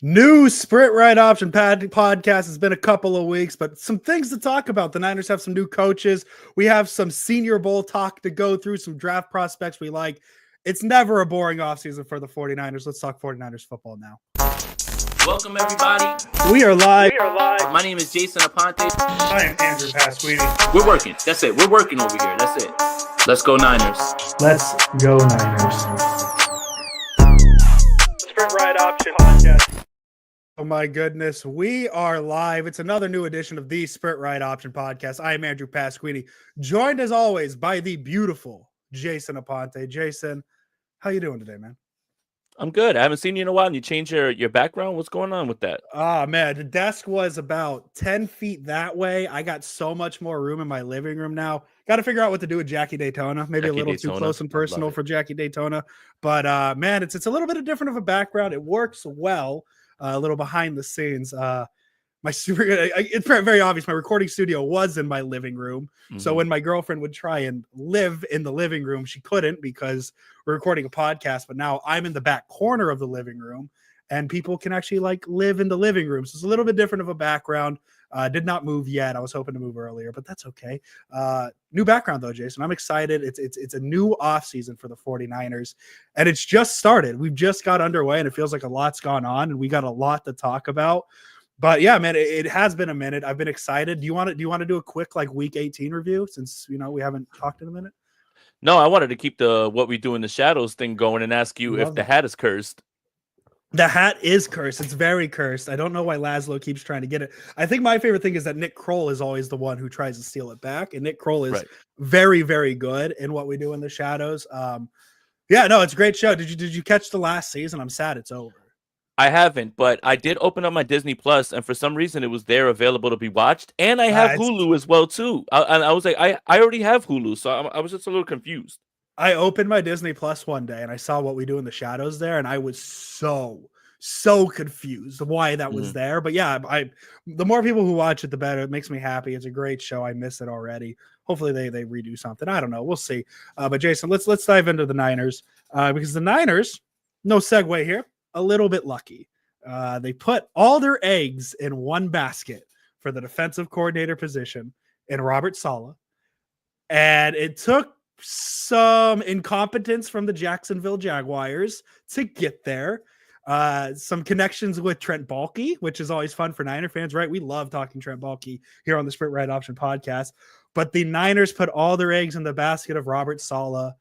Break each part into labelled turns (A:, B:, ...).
A: New Sprint Right Option podcast has been a couple of weeks, but some things to talk about. The Niners have some new coaches. We have some Senior Bowl talk to go through, some draft prospects we like. It's never a boring offseason for the 49ers. Let's talk 49ers football now.
B: Welcome, everybody.
A: We are live.
B: My name is Jason Aponte.
A: I am Andrew Pasquini.
B: We're working. That's it. We're working over here. That's it. Let's go, Niners.
A: Let's go, Niners. Sprint Right Option podcast. Oh my goodness, we are live. It's another new edition of the Sprint Right Option podcast. I am Andrew Pasquini, joined as always by the beautiful Jason Aponte. Jason, how you doing today, man?
B: I'm good. I haven't seen you in a while. And you changed your background. What's going on with that?
A: Man, the desk was about 10 feet that way. I got so much more room in my living room now. Got to figure out what to do with Jackie Daytona. Maybe a little too close and personal for Jackie Daytona. But man, it's a little bit different of a background. It works well. A little behind the scenes. It's very obvious. My recording studio was in my living room. Mm-hmm. So when my girlfriend would try and live in the living room, she couldn't because we're recording a podcast. But now I'm in the back corner of the living room and people can actually live in the living room. So it's a little bit different of a background. Did not move yet. I was hoping to move earlier, but that's okay. New background though, Jason. I'm excited. It's a new off season for the 49ers and it's just started. We've just got underway and it feels like a lot's gone on and we got a lot to talk about. But yeah, man, it has been a minute. I've been excited. Do you want to do a quick week 18 review since we haven't talked in a minute?
B: No, I wanted to keep the what we do in the shadows thing going and ask you if the hat is cursed.
A: The hat is cursed. It's very cursed. I don't know why Laszlo keeps trying to get it. I think my favorite thing is that Nick Kroll is always the one who tries to steal it back. And Nick Kroll is very, very good in what we do in the shadows. Yeah, no, it's a great show. Did you catch the last season? I'm sad it's over.
B: I haven't, but I did open up my Disney Plus, and for some reason it was there available to be watched. And I have Hulu as well, too. I was like, I already have Hulu, so I was just a little confused.
A: I opened my Disney Plus one day and I saw what we do in the shadows there, and I was so confused why that was there. But yeah, the more people who watch it, the better. It makes me happy. It's a great show. I miss it already. Hopefully they redo something. I don't know. We'll see. But Jason, let's dive into the Niners because the Niners, no segue here, a little bit lucky. They put all their eggs in one basket for the defensive coordinator position in Robert Saleh, and it took some incompetence from the Jacksonville Jaguars to get there. Some connections with Trent Baalke, which is always fun for Niner fans, right? We love talking Trent Baalke here on the Sprint Right Option podcast. But the Niners put all their eggs in the basket of Robert Saleh,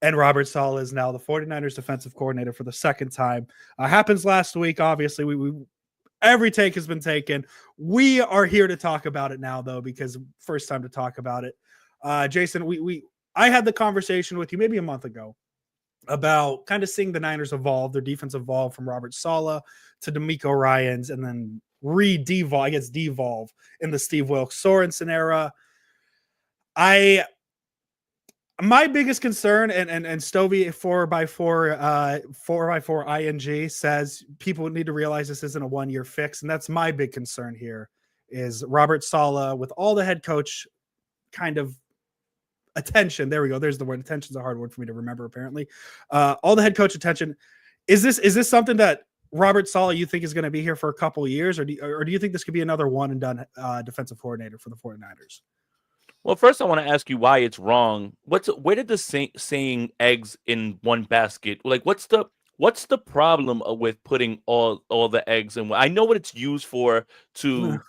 A: and Robert Saleh is now the 49ers defensive coordinator for the second time. Happens last week, obviously. We every take has been taken. We are here to talk about it now, though, because first time to talk about it. Jason, I had the conversation with you maybe a month ago about kind of seeing the Niners evolve, their defense evolve from Robert Saleh to DeMeco Ryans and then devolve in the Steve Wilkes-Sorensen era. My biggest concern, and Stovey 4x4 ING says people need to realize this isn't a one-year fix, and that's my big concern here is Robert Saleh with all the head coach kind of attention. There we go. There's the word. Attention's a hard word for me to remember, apparently. All the head coach attention. Is this something that Robert Saleh you think is going to be here for a couple of years, or do you think this could be another one and done defensive coordinator for the 49ers?
B: Well, first I want to ask you why it's wrong. Where did the saying eggs in one basket? What's the problem with putting all the eggs in one? I know what it's used for to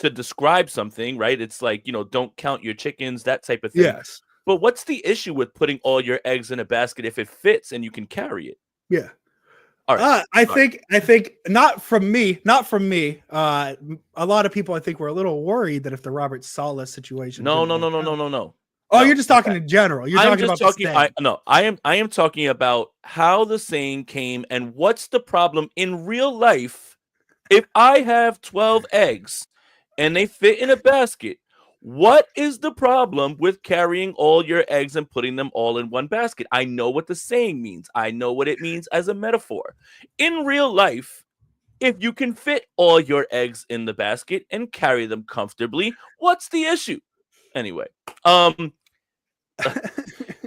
B: describe something, right? It's like, don't count your chickens, that type of thing.
A: Yes.
B: But what's the issue with putting all your eggs in a basket if it fits and you can carry it?
A: Yeah.
B: All right.
A: I think not from me. A lot of people I think were a little worried that if the Robert Saleh situation.
B: No.
A: Oh, you're just talking in general. You're talking about
B: I am talking about how the saying came and what's the problem in real life. If I have 12 eggs and they fit in a basket, what is the problem with carrying all your eggs and putting them all in one basket? I know what the saying means. I know what it means as a metaphor. In real life, if you can fit all your eggs in the basket and carry them comfortably, what's the issue? Anyway,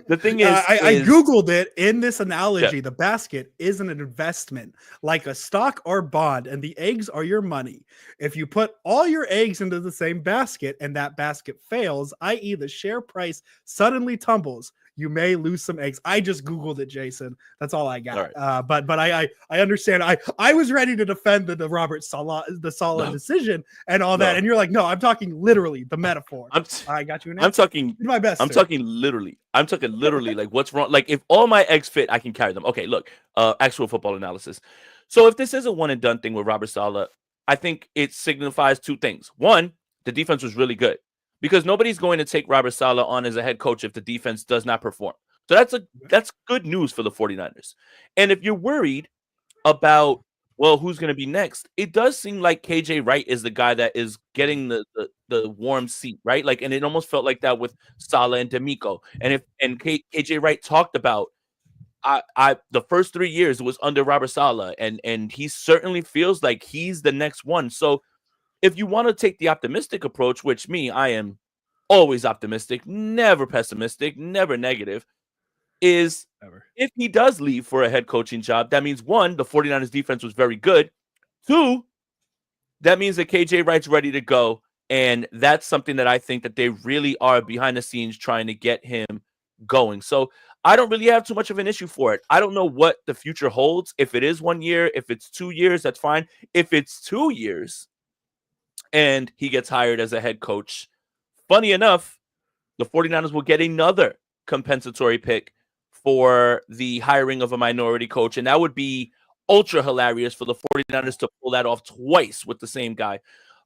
B: The thing
A: I
B: is
A: Googled it. In this
B: yeah,
A: analogy, the basket is an investment like a stock or bond, and the eggs are your money. If you put all your eggs into the same basket and that basket fails, i.e., the share price suddenly tumbles, you may lose some eggs. I just Googled it, Jason. That's all I
B: all
A: got.
B: right.
A: But I understand. I was ready to defend the Robert Saleh
B: No,
A: decision and all that,
B: no.
A: and you're like, no, I'm talking literally the metaphor.
B: I'm
A: I got you an
B: I'm
A: answer.
B: talking
A: Did my best,
B: I'm
A: sir.
B: talking literally. I'm talking literally like what's wrong? Like if all my eggs fit, I can carry them. Okay, look, actual football analysis. So if this is a one and done thing with Robert Saleh, I think it signifies two things. One, the defense was really good because nobody's going to take Robert Saleh on as a head coach if the defense does not perform. So that's good news for the 49ers. And if you're worried about well, who's going to be next? It does seem like KJ Wright is the guy that is getting the warm seat, right? Like, and it almost felt like that with Salah and D'Amico. And KJ Wright talked about I the first 3 years was under Robert Saleh, and he certainly feels like he's the next one. So if you want to take the optimistic approach, which I am always optimistic, never pessimistic, never negative is
A: Ever.
B: if he does leave for a head coaching job, that means one, the 49ers defense was very good. Two, that means that KJ Wright's ready to go. And that's something that I think that they really are behind the scenes trying to get him going. So I don't really have too much of an issue for it. I don't know what the future holds. If it is 1 year, if it's 2 years, that's fine. If it's 2 years and he gets hired as a head coach, funny enough, the 49ers will get another compensatory pick for the hiring of a minority coach. And that would be ultra hilarious for the 49ers to pull that off twice with the same guy.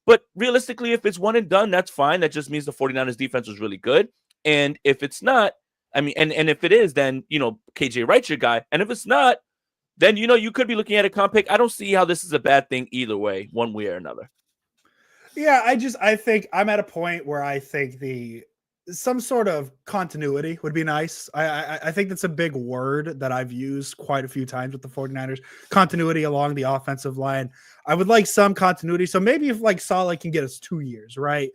B: But realistically, if it's one and done, that's fine. That just means the 49ers defense was really good. And if it's not, I mean, and if it is, then, KJ Wright's your guy. And if it's not, then, you could be looking at a comp pick. I don't see how this is a bad thing either way, one way or another.
A: Yeah, I think I'm at a point where I think some sort of continuity would be nice. I think that's a big word that I've used quite a few times with the 49ers. Continuity along the offensive line. I would like some continuity. So maybe if like Saleh can get us 2 years, right?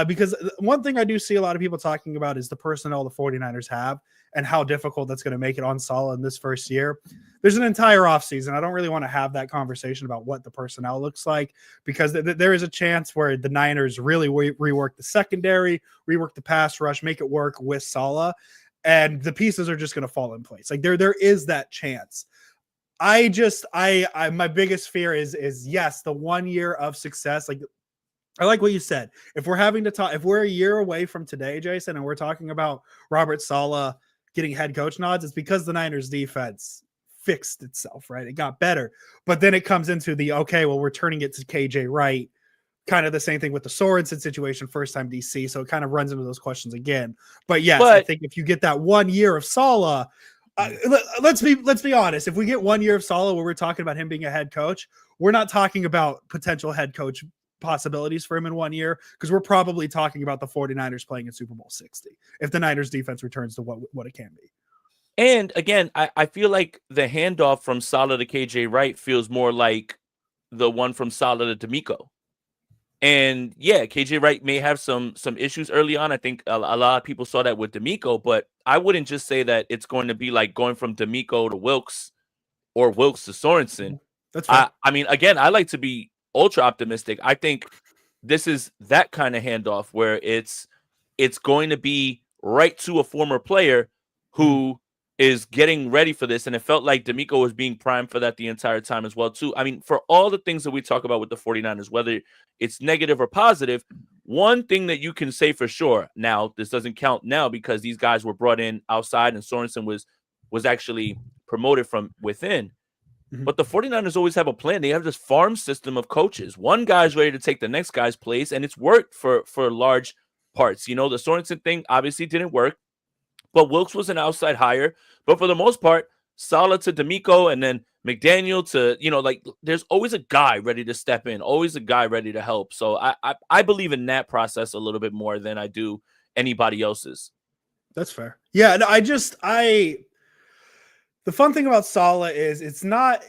A: Because one thing I do see a lot of people talking about is the personnel the 49ers have and how difficult that's going to make it on Saleh in this first year. There's an entire offseason. I don't really want to have that conversation about what the personnel looks like because there is a chance where the Niners really rework the secondary, rework the pass rush, make it work with Saleh, and the pieces are just going to fall in place. Like there is that chance. My biggest fear is yes, the 1 year of success. Like I like what you said. If we're a year away from today, Jason, and we're talking about Robert Saleh getting head coach nods, it's because the Niners defense fixed itself, right? It got better. But then it comes into we're turning it to KJ Wright. Kind of the same thing with the Sorensen situation, first time DC. So it kind of runs into those questions again. But yes, I think if you get that 1 year of Saleh, let's be honest. If we get 1 year of Saleh where we're talking about him being a head coach, we're not talking about potential head coach possibilities for him in 1 year because we're probably talking about the 49ers playing in Super Bowl 60 if the Niners defense returns to what it can be.
B: And again, I feel like the handoff from Saleh to KJ Wright feels more like the one from Saleh to D'Amico. And yeah, KJ Wright may have some issues early on. I think a lot of people saw that with D'Amico, but I wouldn't just say that it's going to be like going from D'Amico to Wilkes or Wilkes to Sorensen.
A: That's fair.
B: I mean, again, I like to be ultra optimistic. I think this is that kind of handoff where it's going to be right to a former player who is getting ready for this. And it felt like D'Amico was being primed for that the entire time as well, too. I mean, for all the things that we talk about with the 49ers, whether it's negative or positive, one thing that you can say for sure, now, this doesn't count now because these guys were brought in outside and Sorensen was actually promoted from within. But the 49ers always have a plan. They have this farm system of coaches. One guy's ready to take the next guy's place, and it's worked for large parts. The Sorensen thing obviously didn't work, but Wilkes was an outside hire. But for the most part, Saleh to D'Amico and then McDaniel to, there's always a guy ready to step in, always a guy ready to help. So I believe in that process a little bit more than I do anybody else's.
A: That's fair. Yeah, no, the fun thing about Saleh is it's not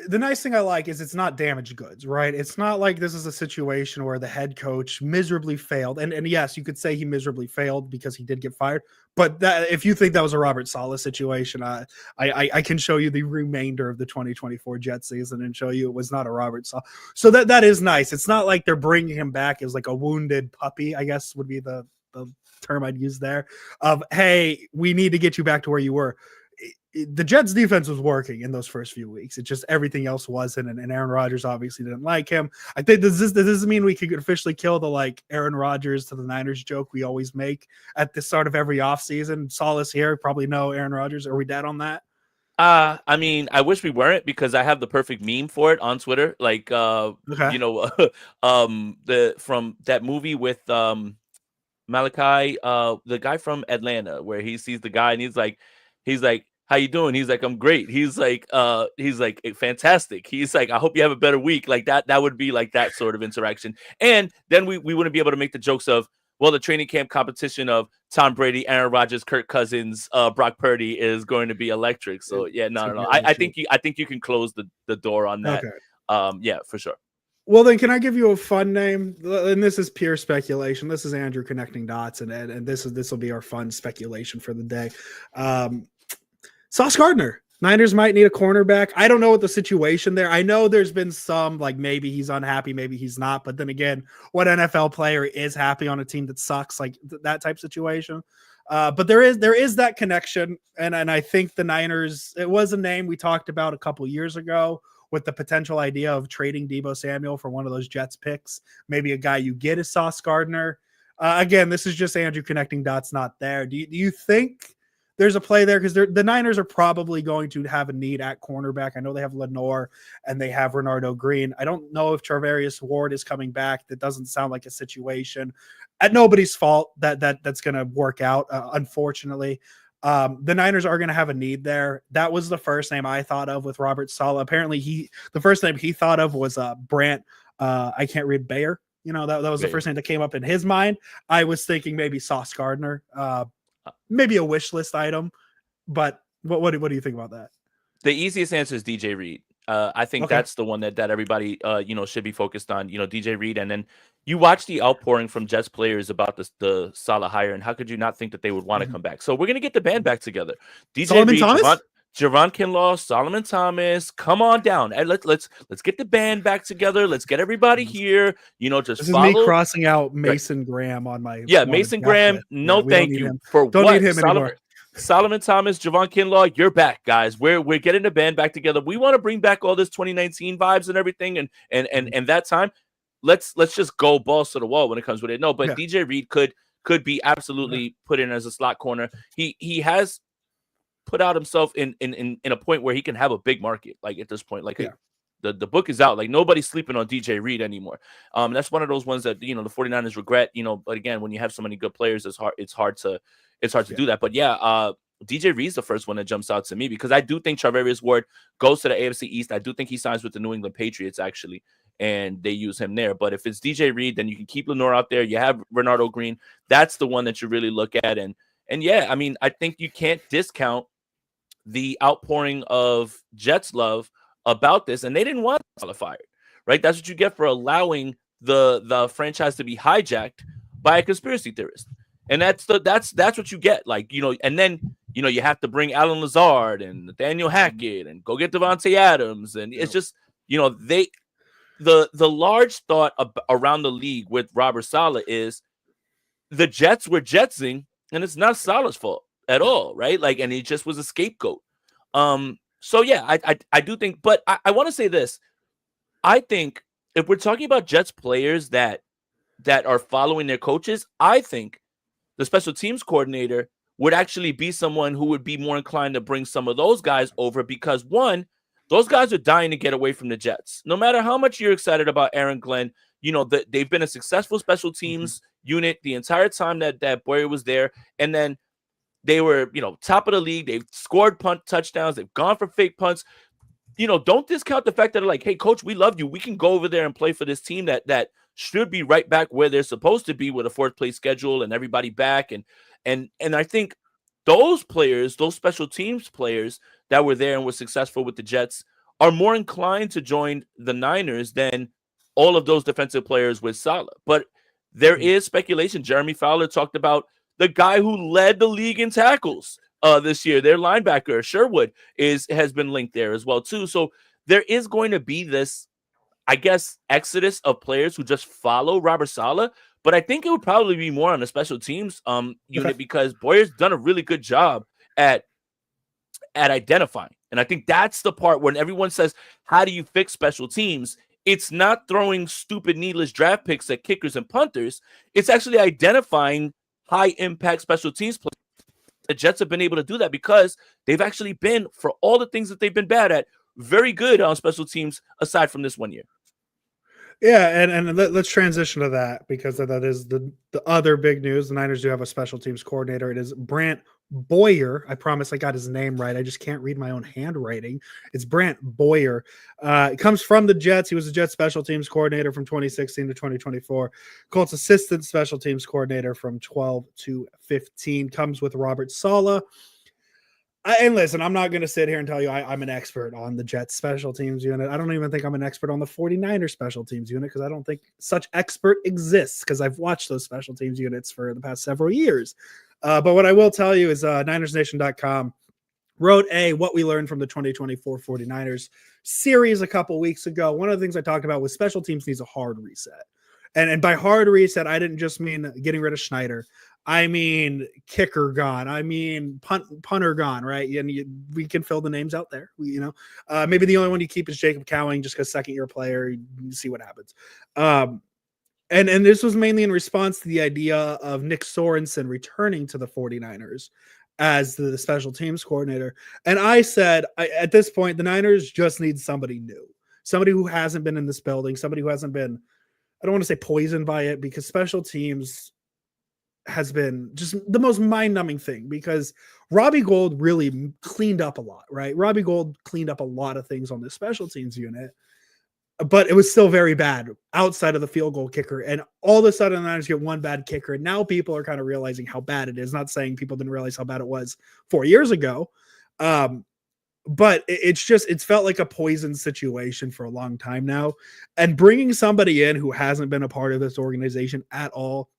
A: the nice thing I like is it's not damaged goods, right? It's not like this is a situation where the head coach miserably failed. And yes, you could say he miserably failed because he did get fired. But that, if you think that was a Robert Saleh situation, I can show you the remainder of the 2024 Jet season and show you it was not a Robert Saleh. So that is nice. It's not like they're bringing him back as like a wounded puppy, I guess would be the term I'd use there, of, hey, we need to get you back to where you were. The Jets defense was working in those first few weeks. It just everything else wasn't, and Aaron Rodgers obviously didn't like him. I think does this mean we could officially kill the like Aaron Rodgers to the Niners joke we always make at the start of every offseason? Solace here, probably no Aaron Rodgers. Are we dead on that?
B: I mean, I wish we weren't, because I have the perfect meme for it on Twitter. Like,
A: Okay.
B: you know, the from that movie with Malachi, the guy from Atlanta, where he sees the guy and he's like, how you doing? He's like, I'm great. He's like, fantastic. He's like, I hope you have a better week. Like that would be like that sort of interaction. And then we wouldn't be able to make the jokes of, well, the training camp competition of Tom Brady, Aaron Rodgers, Kirk Cousins, Brock Purdy is going to be electric. So yeah, no. I think you can close the door on that.
A: Okay.
B: Yeah, for sure.
A: Well, then, can I give you a fun name? And this is pure speculation. This is Andrew connecting dots, and this will be our fun speculation for the day. Sauce Gardner. Niners might need a cornerback. I don't know what the situation there. I know there's been some, like, maybe he's unhappy, maybe he's not. But then again, what NFL player is happy on a team that sucks, like that type situation? But there is that connection, and I think the Niners. It was a name we talked about a couple years ago, with the potential idea of trading Deebo Samuel for one of those Jets picks. Maybe a guy you get is Sauce Gardner. Again, this is just Andrew connecting dots, not there. Do you think there's a play there? Because the Niners are probably going to have a need at cornerback. I know they have Lenore and they have Renardo Green. I don't know if Charvarius Ward is coming back. That doesn't sound like a situation at nobody's fault that's going to work out, unfortunately. The Niners are going to have a need there. That was the first name I thought of with Robert Saleh. Apparently the first name he thought of was Brant. I can't read Bayer. You know, that was the first name that came up in his mind. I was thinking maybe Sauce Gardner, maybe a wish list item, but what do you think about that?
B: The easiest answer is DJ Reed. I think that's the one that everybody should be focused on. DJ Reed, and then you watch the outpouring from Jets players about the Saleh hire, and how could you not think that they would want to come back? So we're gonna get the band back together. DJ Reed, Javon Kinlaw, Solomon Thomas, come on down, and let's get the band back together. Let's get everybody here. Just
A: this
B: follow.
A: Is me crossing out Mason Graham on my
B: Mason Graham. No, thank you for
A: don't
B: what
A: need him anymore.
B: Solomon Thomas, Javon Kinlaw, you're back, guys. We're getting the band back together. We want to bring back all this 2019 vibes and everything, and that time. Let's just go balls to the wall when it comes with it. No, but DJ Reed could be absolutely put in as a slot corner. He has put out himself in a point where he can have a big market. Like at this point, the book is out. Like nobody's sleeping on DJ Reed anymore. That's one of those ones that the 49ers regret. But again, when you have so many good players, it's hard to do that. But DJ Reed's the first one that jumps out to me, because I do think Charvarius Ward goes to the AFC East. I do think he signs with the New England Patriots, actually, and they use him there. But if it's DJ Reed, then you can keep Lenore out there. You have Renardo Green. That's the one that you really look at. And I mean, I think you can't discount the outpouring of Jets love about this. And they didn't want Saleh fired, right? That's what you get for allowing the franchise to be hijacked by a conspiracy theorist. And that's what you get. Like, and then, you have to bring Alan Lazard and Nathaniel Hackett and go get Devontae Adams. And it's just, the large thought around the league with Robert Saleh is the Jets were Jetsing, and it's not Saleh's fault at all, right? Like, and he just was a scapegoat. So yeah, I do think, but I want to say this. I think if we're talking about Jets players that are following their coaches, I think the special teams coordinator would actually be someone who would be more inclined to bring some of those guys over, because one, those guys are dying to get away from the Jets. No matter how much you're excited about Aaron Glenn, they've been a successful special teams unit the entire time that Boyer was there. And then they were, top of the league. They've scored punt touchdowns. They've gone for fake punts. Don't discount the fact that they're like, hey, coach, we love you. We can go over there and play for this team that should be right back where they're supposed to be, with a fourth place schedule and everybody back. And I think those players, those special teams players that were there and were successful with the Jets, are more inclined to join the Niners than all of those defensive players with Saleh. But there is speculation. Jeremy Fowler talked about the guy who led the league in tackles this year. Their linebacker, Sherwood, has been linked there as well, too. So there is going to be this, I guess, exodus of players who just follow Robert Saleh. But I think it would probably be more on the special teams unit because Boyer's done a really good job at identifying. And I think that's the part when everyone says, how do you fix special teams? It's not throwing stupid, needless draft picks at kickers and punters. It's actually identifying high-impact special teams players. The Jets have been able to do that because they've actually been, for all the things that they've been bad at, very good on special teams aside from this 1 year.
A: Yeah, and let's transition to that because that is the other big news. The Niners do have a special teams coordinator. It is Brant Boyer. I promise I got his name right. I just can't read my own handwriting. It's Brant Boyer. It comes from the Jets. He was the Jets special teams coordinator from 2016 to 2024. Colts assistant special teams coordinator from 12 to 15. Comes with Robert Saleh. And listen, I'm not going to sit here and tell you I'm an expert on the Jets special teams unit. I don't even think I'm an expert on the 49ers special teams unit because I don't think such expert exists because I've watched those special teams units for the past several years. But what I will tell you is NinersNation.com wrote what we learned from the 2024 49ers series a couple weeks ago. One of the things I talked about was special teams needs a hard reset. And by hard reset, I didn't just mean getting rid of Schneider. I mean, kicker gone. I mean, punter gone, right? And we can fill the names out there. Maybe the only one you keep is Jacob Cowing just because second-year player. You see what happens. And this was mainly in response to the idea of Nick Sorensen returning to the 49ers as the special teams coordinator. And I said, at this point, the Niners just need somebody new, somebody who hasn't been in this building, somebody who hasn't been, I don't want to say poisoned by it because special teams has been just the most mind-numbing thing because Robbie Gould really cleaned up a lot, right? Robbie Gould cleaned up a lot of things on the special teams unit, but it was still very bad outside of the field goal kicker. And all of a sudden the Niners get one bad kicker. And now people are kind of realizing how bad it is. Not saying people didn't realize how bad it was 4 years ago. But it's felt like a poison situation for a long time now. And bringing somebody in who hasn't been a part of this organization at all.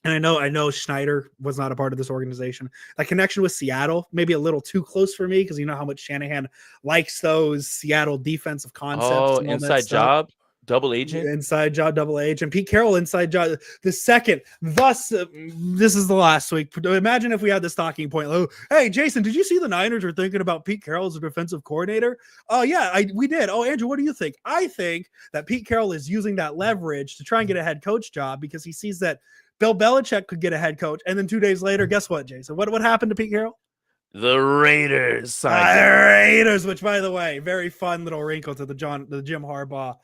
A: And I know Schneider was not a part of this organization. That connection with Seattle, maybe a little too close for me because you know how much Shanahan likes those Seattle defensive concepts.
B: Oh, inside job, double agent.
A: Inside job, double agent. Pete Carroll, inside job. The second, thus, this is the last week. Imagine if we had this talking point. Like, hey, Jason, did you see the Niners were thinking about Pete Carroll as a defensive coordinator? Oh, yeah, we did. Oh, Andrew, what do you think? I think that Pete Carroll is using that leverage to try and get a head coach job because he sees that Bill Belichick could get a head coach. And then 2 days later, guess what, Jason? What happened to Pete Carroll?
B: The Raiders.
A: The Raiders, which, by the way, very fun little wrinkle to the Jim Harbaugh,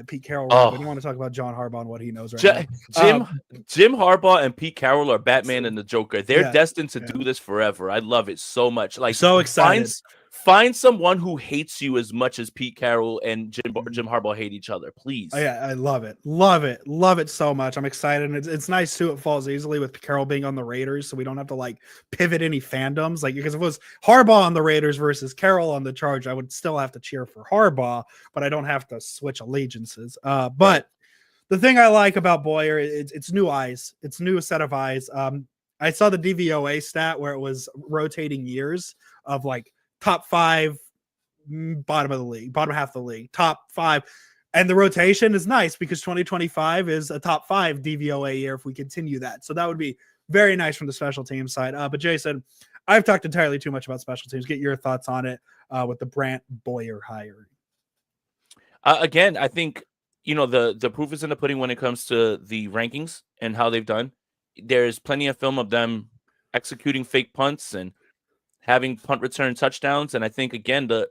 A: Pete Carroll.
B: Oh.
A: We don't want to talk about John Harbaugh and what he knows right
B: now. Jim Harbaugh and Pete Carroll are Batman and the Joker. They're destined to do this forever. I love it so much. Like,
A: so excited.
B: Find someone who hates you as much as Pete Carroll and Jim Harbaugh hate each other, please.
A: Oh, yeah, I love it. Love it so much. I'm excited. And it's nice, too. It falls easily with Carroll being on the Raiders, so we don't have to, like, pivot any fandoms. Like, because if it was Harbaugh on the Raiders versus Carroll on the Chargers, I would still have to cheer for Harbaugh, but I don't have to switch allegiances. But the thing I like about Boyer, it's new eyes. It's new set of eyes. I saw the DVOA stat where it was rotating years of, like, top 5, bottom of the league, bottom half of the league, top 5. And the rotation is nice because 2025 is a top 5 DVOA year if we continue that. So that would be very nice from the special team side. But Jason, I've talked entirely too much about special teams. Get your thoughts on it with the Brant Boyer hiring.
B: Again, I think, the proof is in the pudding when it comes to the rankings and how they've done. There's plenty of film of them executing fake punts and having punt return touchdowns. And I think, again, the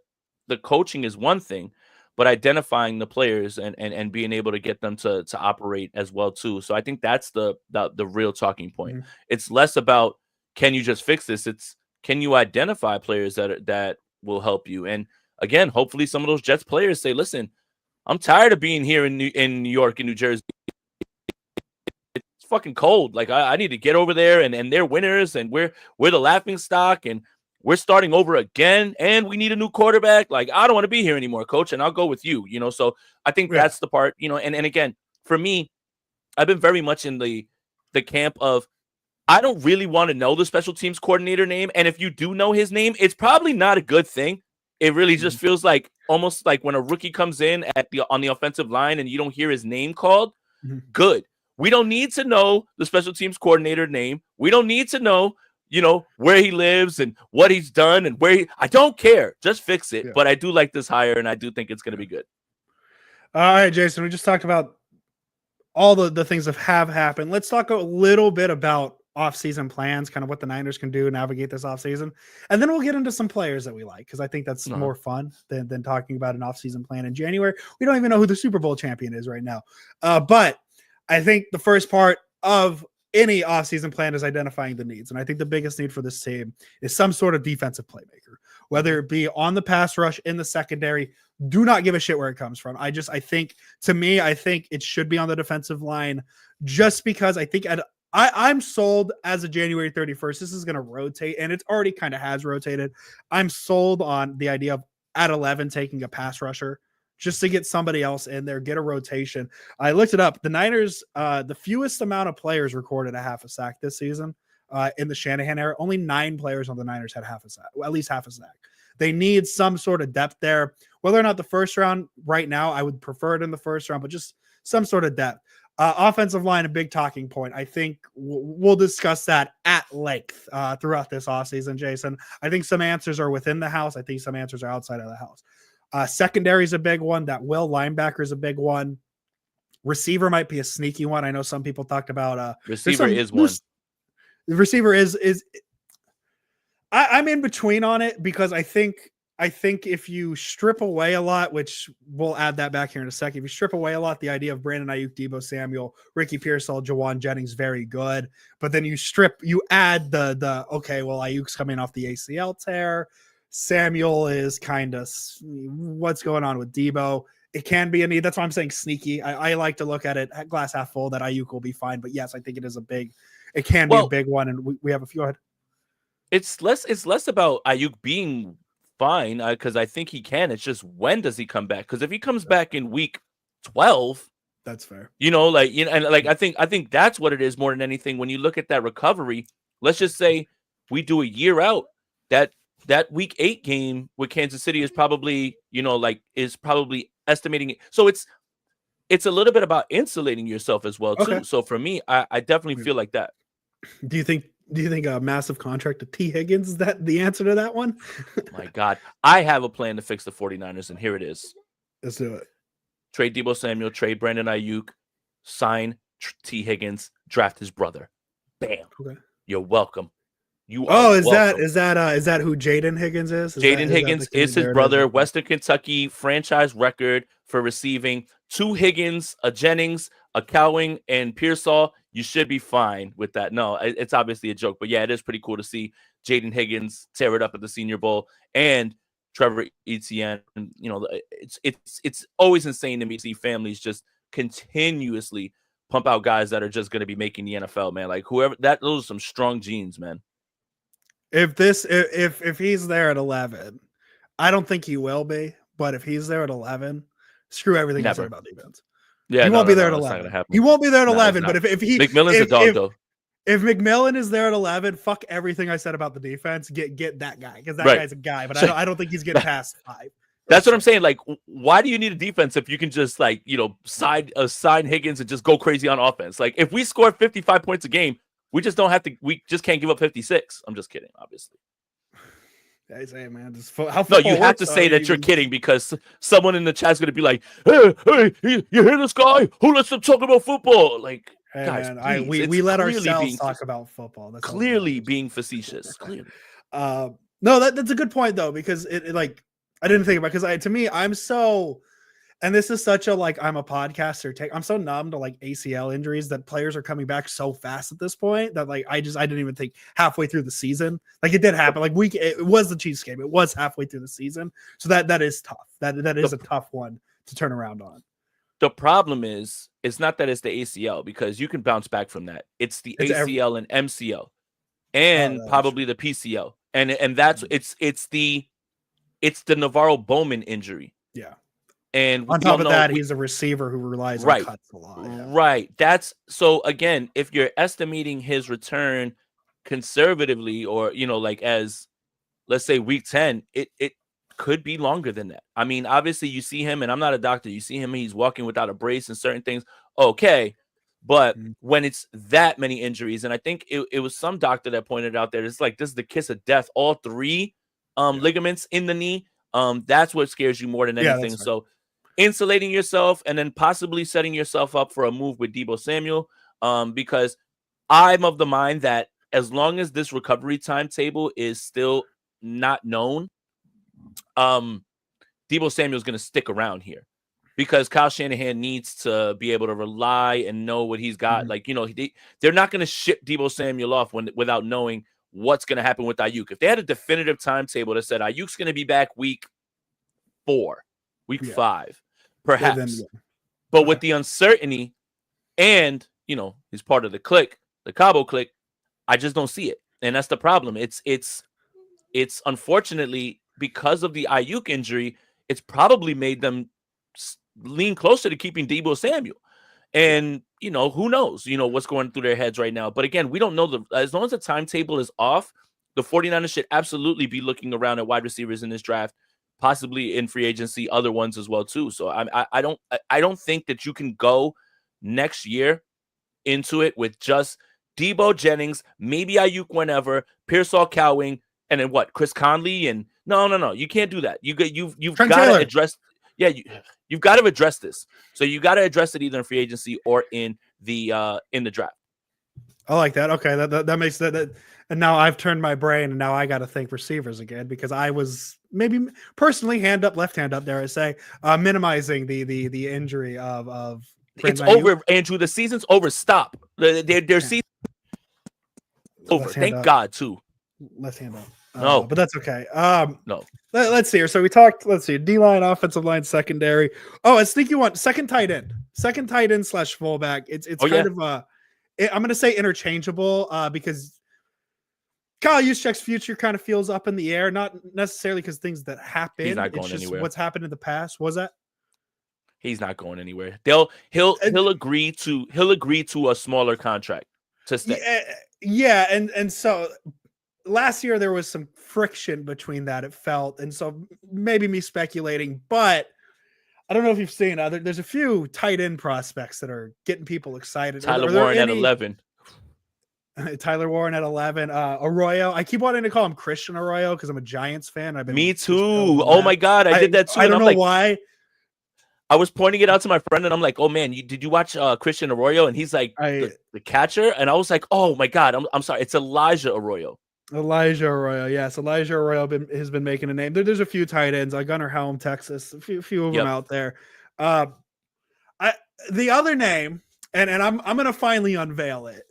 B: coaching is one thing, but identifying the players and being able to get them to operate as well, too. So I think that's the real talking point. Mm-hmm. It's less about, can you just fix this? It's, can you identify players that will help you? And again, hopefully some of those Jets players say, listen, I'm tired of being here in New York and New Jersey. It's fucking cold. Like, I need to get over there and they're winners and we're the laughing stock and we're starting over again and we need a new quarterback. Like, I don't want to be here anymore, coach, and I'll go with you, you know? So I think that's the part, you know, and again, for me, I've been very much in the camp of, I don't really want to know the special teams coordinator name. And if you do know his name, it's probably not a good thing. It really just feels like almost like when a rookie comes in on the offensive line and you don't hear his name called. Good. We don't need to know the special teams coordinator name. We don't need to know, you know, where he lives and what he's done and I don't care. Just fix it. But I do like this hire, and I do think it's going to be good.
A: All right, Jason, we just talked about all the things that have happened. Let's talk a little bit about off-season plans, kind of what the Niners can do to navigate this off-season. And then we'll get into some players that we like, because I think that's more fun than talking about an off-season plan in January. We don't even know who the Super Bowl champion is right now. But I think the first part of any off-season plan is identifying the needs. And I think the biggest need for this team is some sort of defensive playmaker, whether it be on the pass rush, in the secondary. Do not give a shit where it comes from. I think it should be on the defensive line, just because I think I'm sold as of January 31st. This is going to rotate, and it's already kind of has rotated. I'm sold on the idea of at 11 taking a pass rusher just to get somebody else in there, get a rotation. I looked it up. The Niners, the fewest amount of players recorded a half a sack this season in the Shanahan era. Only 9 players on the Niners had half a sack, at least half a sack. They need some sort of depth there. Whether or not the first round right now, I would prefer it in the first round, but just some sort of depth. Offensive line, a big talking point. I think we'll discuss that at length throughout this offseason, Jason. I think some answers are within the house. I think some answers are outside of the house. Secondary is a big one. That will linebacker is a big one. Receiver might be a sneaky one. I know some people talked about
B: receiver is one.
A: The receiver is I'm in between on it, because I think if you strip away a lot, which we'll add that back here in a second, if you strip away a lot, the idea of Brandon Ayuk, Deebo Samuel, Ricky Pearsall, Jawan Jennings, very good. But then you add okay, well, Ayuk's coming off the ACL tear. Samuel is kind of what's going on with Deebo. It can be a need. That's why I'm saying sneaky. I like to look at it at glass half full that Ayuk will be fine. But yes, I think it can be a big one. And we have a few. Ahead.
B: It's less about Ayuk being fine, because I think he can. It's just, when does he come back? Because if he comes back in week 12,
A: that's fair.
B: You know, like, you know, and like I think that's what it is more than anything. When you look at that recovery, let's just say we do a year out, that week 8 game with Kansas City is probably, you know, like is probably estimating it. So it's a little bit about insulating yourself as well too. So for me, I definitely feel like that.
A: Do you think a massive contract to T. Higgins is that the answer to that one?
B: My God, I have a plan to fix the 49ers, and here it is.
A: Let's do it.
B: Trade Deebo Samuel, trade Brandon Ayuk, sign T. Higgins, draft his brother. Bam. Okay. You're welcome.
A: Is that who Jaden Higgins is?
B: Jaden Higgins is his brother. Western Kentucky franchise record for receiving 2 Higgins, a Jennings, a Cowing, and Pearsall. You should be fine with that. No, it's obviously a joke, but yeah, it is pretty cool to see Jaden Higgins tear it up at the Senior Bowl, and Trevor Etienne. You know, it's always insane to me to see families just continuously pump out guys that are just going to be making the NFL, man. Like those are some strong genes, man.
A: If he's there at 11, I don't think he will be, but if he's there at 11, screw everything you said about defense.
B: Yeah,
A: he won't be there at 11. He won't be there at 11, but if he
B: McMillan's a dog though.
A: If McMillan is there at 11, fuck everything I said about the defense. Get that guy, because that guy's a guy, but I don't think he's getting past 5.
B: That's what I'm saying. Like, why do you need a defense if you can just, like, you know, sign Higgins and just go crazy on offense? Like, if we score 55 points a game, we just can't give up 56. I'm just kidding, obviously.
A: I say, man,
B: you have to say that you're kidding, because someone in the chat's going to be like, hey, you hear this guy? Who lets them talk about football? Like,
A: hey,
B: guys,
A: man, we let ourselves talk about football. That's
B: clearly being facetious. Clearly.
A: No, that's a good point, though, because it like, I didn't think about it, because to me, I'm so, and this is such a, like, I'm a podcaster I'm so numb to, like, ACL injuries that players are coming back so fast at this point that, like, I didn't even think halfway through the season. Like, it did happen. Like, it was the Chiefs game. It was halfway through the season. So that is tough. That is a tough one to turn around on.
B: The problem is, it's not that it's the ACL, because you can bounce back from that. It's ACL and MCL and probably the PCL. And that's it's the Navarro Bowman injury.
A: Yeah.
B: And
A: On
B: we all
A: top of
B: know
A: that, he's a receiver who relies on
B: right,
A: cuts a lot. Yeah.
B: right. That's so again, if you're estimating his return conservatively, or like as let's say week 10, it could be longer than that. I mean, obviously you see him, and I'm not a doctor, you see him, he's walking without a brace and certain things. Okay. But when it's that many injuries, and I think it was some doctor that pointed out that it's like this is the kiss of death, all three ligaments in the knee. That's what scares you more than anything.
A: That's right.
B: So insulating yourself and then possibly setting yourself up for a move with Deebo Samuel, because I'm of the mind that as long as this recovery timetable is still not known, Deebo Samuel is going to stick around here because Kyle Shanahan needs to be able to rely and know what he's got. Like, they're not going to ship Deebo Samuel off without knowing what's going to happen with Ayuk. If they had a definitive timetable that said Ayuk's going to be back week 4, week 5, perhaps. But with the uncertainty and, he's part of the clique, the Cabo clique, I just don't see it. And that's the problem. It's unfortunately because of the Ayuk injury, it's probably made them lean closer to keeping Deebo Samuel. And, who knows, what's going through their heads right now. But again, we don't know as long as the timetable is off, the 49ers should absolutely be looking around at wide receivers in this draft, possibly in free agency, other ones as well too. So I don't think that you can go next year into it with just Deebo Jennings, maybe Ayuk whenever, Pearsall Cowing, and then what? Chris Conley and no, you can't do that. You've got to address. Yeah, you've got to address this. So you got to address it either in free agency or in the draft.
A: I like that. Okay, that makes that. And now I've turned my brain, and now I got to think receivers again because I was maybe personally left hand up there. I say minimizing the injury of.
B: It's over, Andrew. The season's over. Stop. Their season over. Thank God too.
A: Left hand up.
B: No,
A: but that's okay.
B: No.
A: Let's see here. So we talked. Let's see. D-line, offensive line, secondary. Oh, I think you want second tight end / fullback. It's kind of I'm going to say interchangeable because Kyle Juszczyk's future kind of feels up in the air, not necessarily because things that happen.
B: He's not going
A: it's just
B: anywhere.
A: What's happened in the past. Was that?
B: He's not going anywhere. He'll agree to a smaller contract to stay.
A: Yeah, and so last year there was some friction between that, it felt, and so maybe me speculating, but I don't know if you've seen there's a few tight end prospects that are getting people excited.
B: Tyler Warren at 11.
A: Tyler Warren at 11. Arroyo. I keep wanting to call him Christian Arroyo because I'm a Giants fan.
B: Me too. Oh my God, I did that too.
A: I don't know why.
B: I was pointing it out to my friend, and I'm like, "Oh man, did you watch Christian Arroyo?" And he's like, "The catcher," and I was like, "Oh my God, I'm sorry, it's Elijah Arroyo."
A: Elijah Arroyo, yes, Elijah Arroyo has been making a name. There's a few tight ends, like Gunnar Helm, Texas, a few of them out there. The other name, and I'm gonna finally unveil it,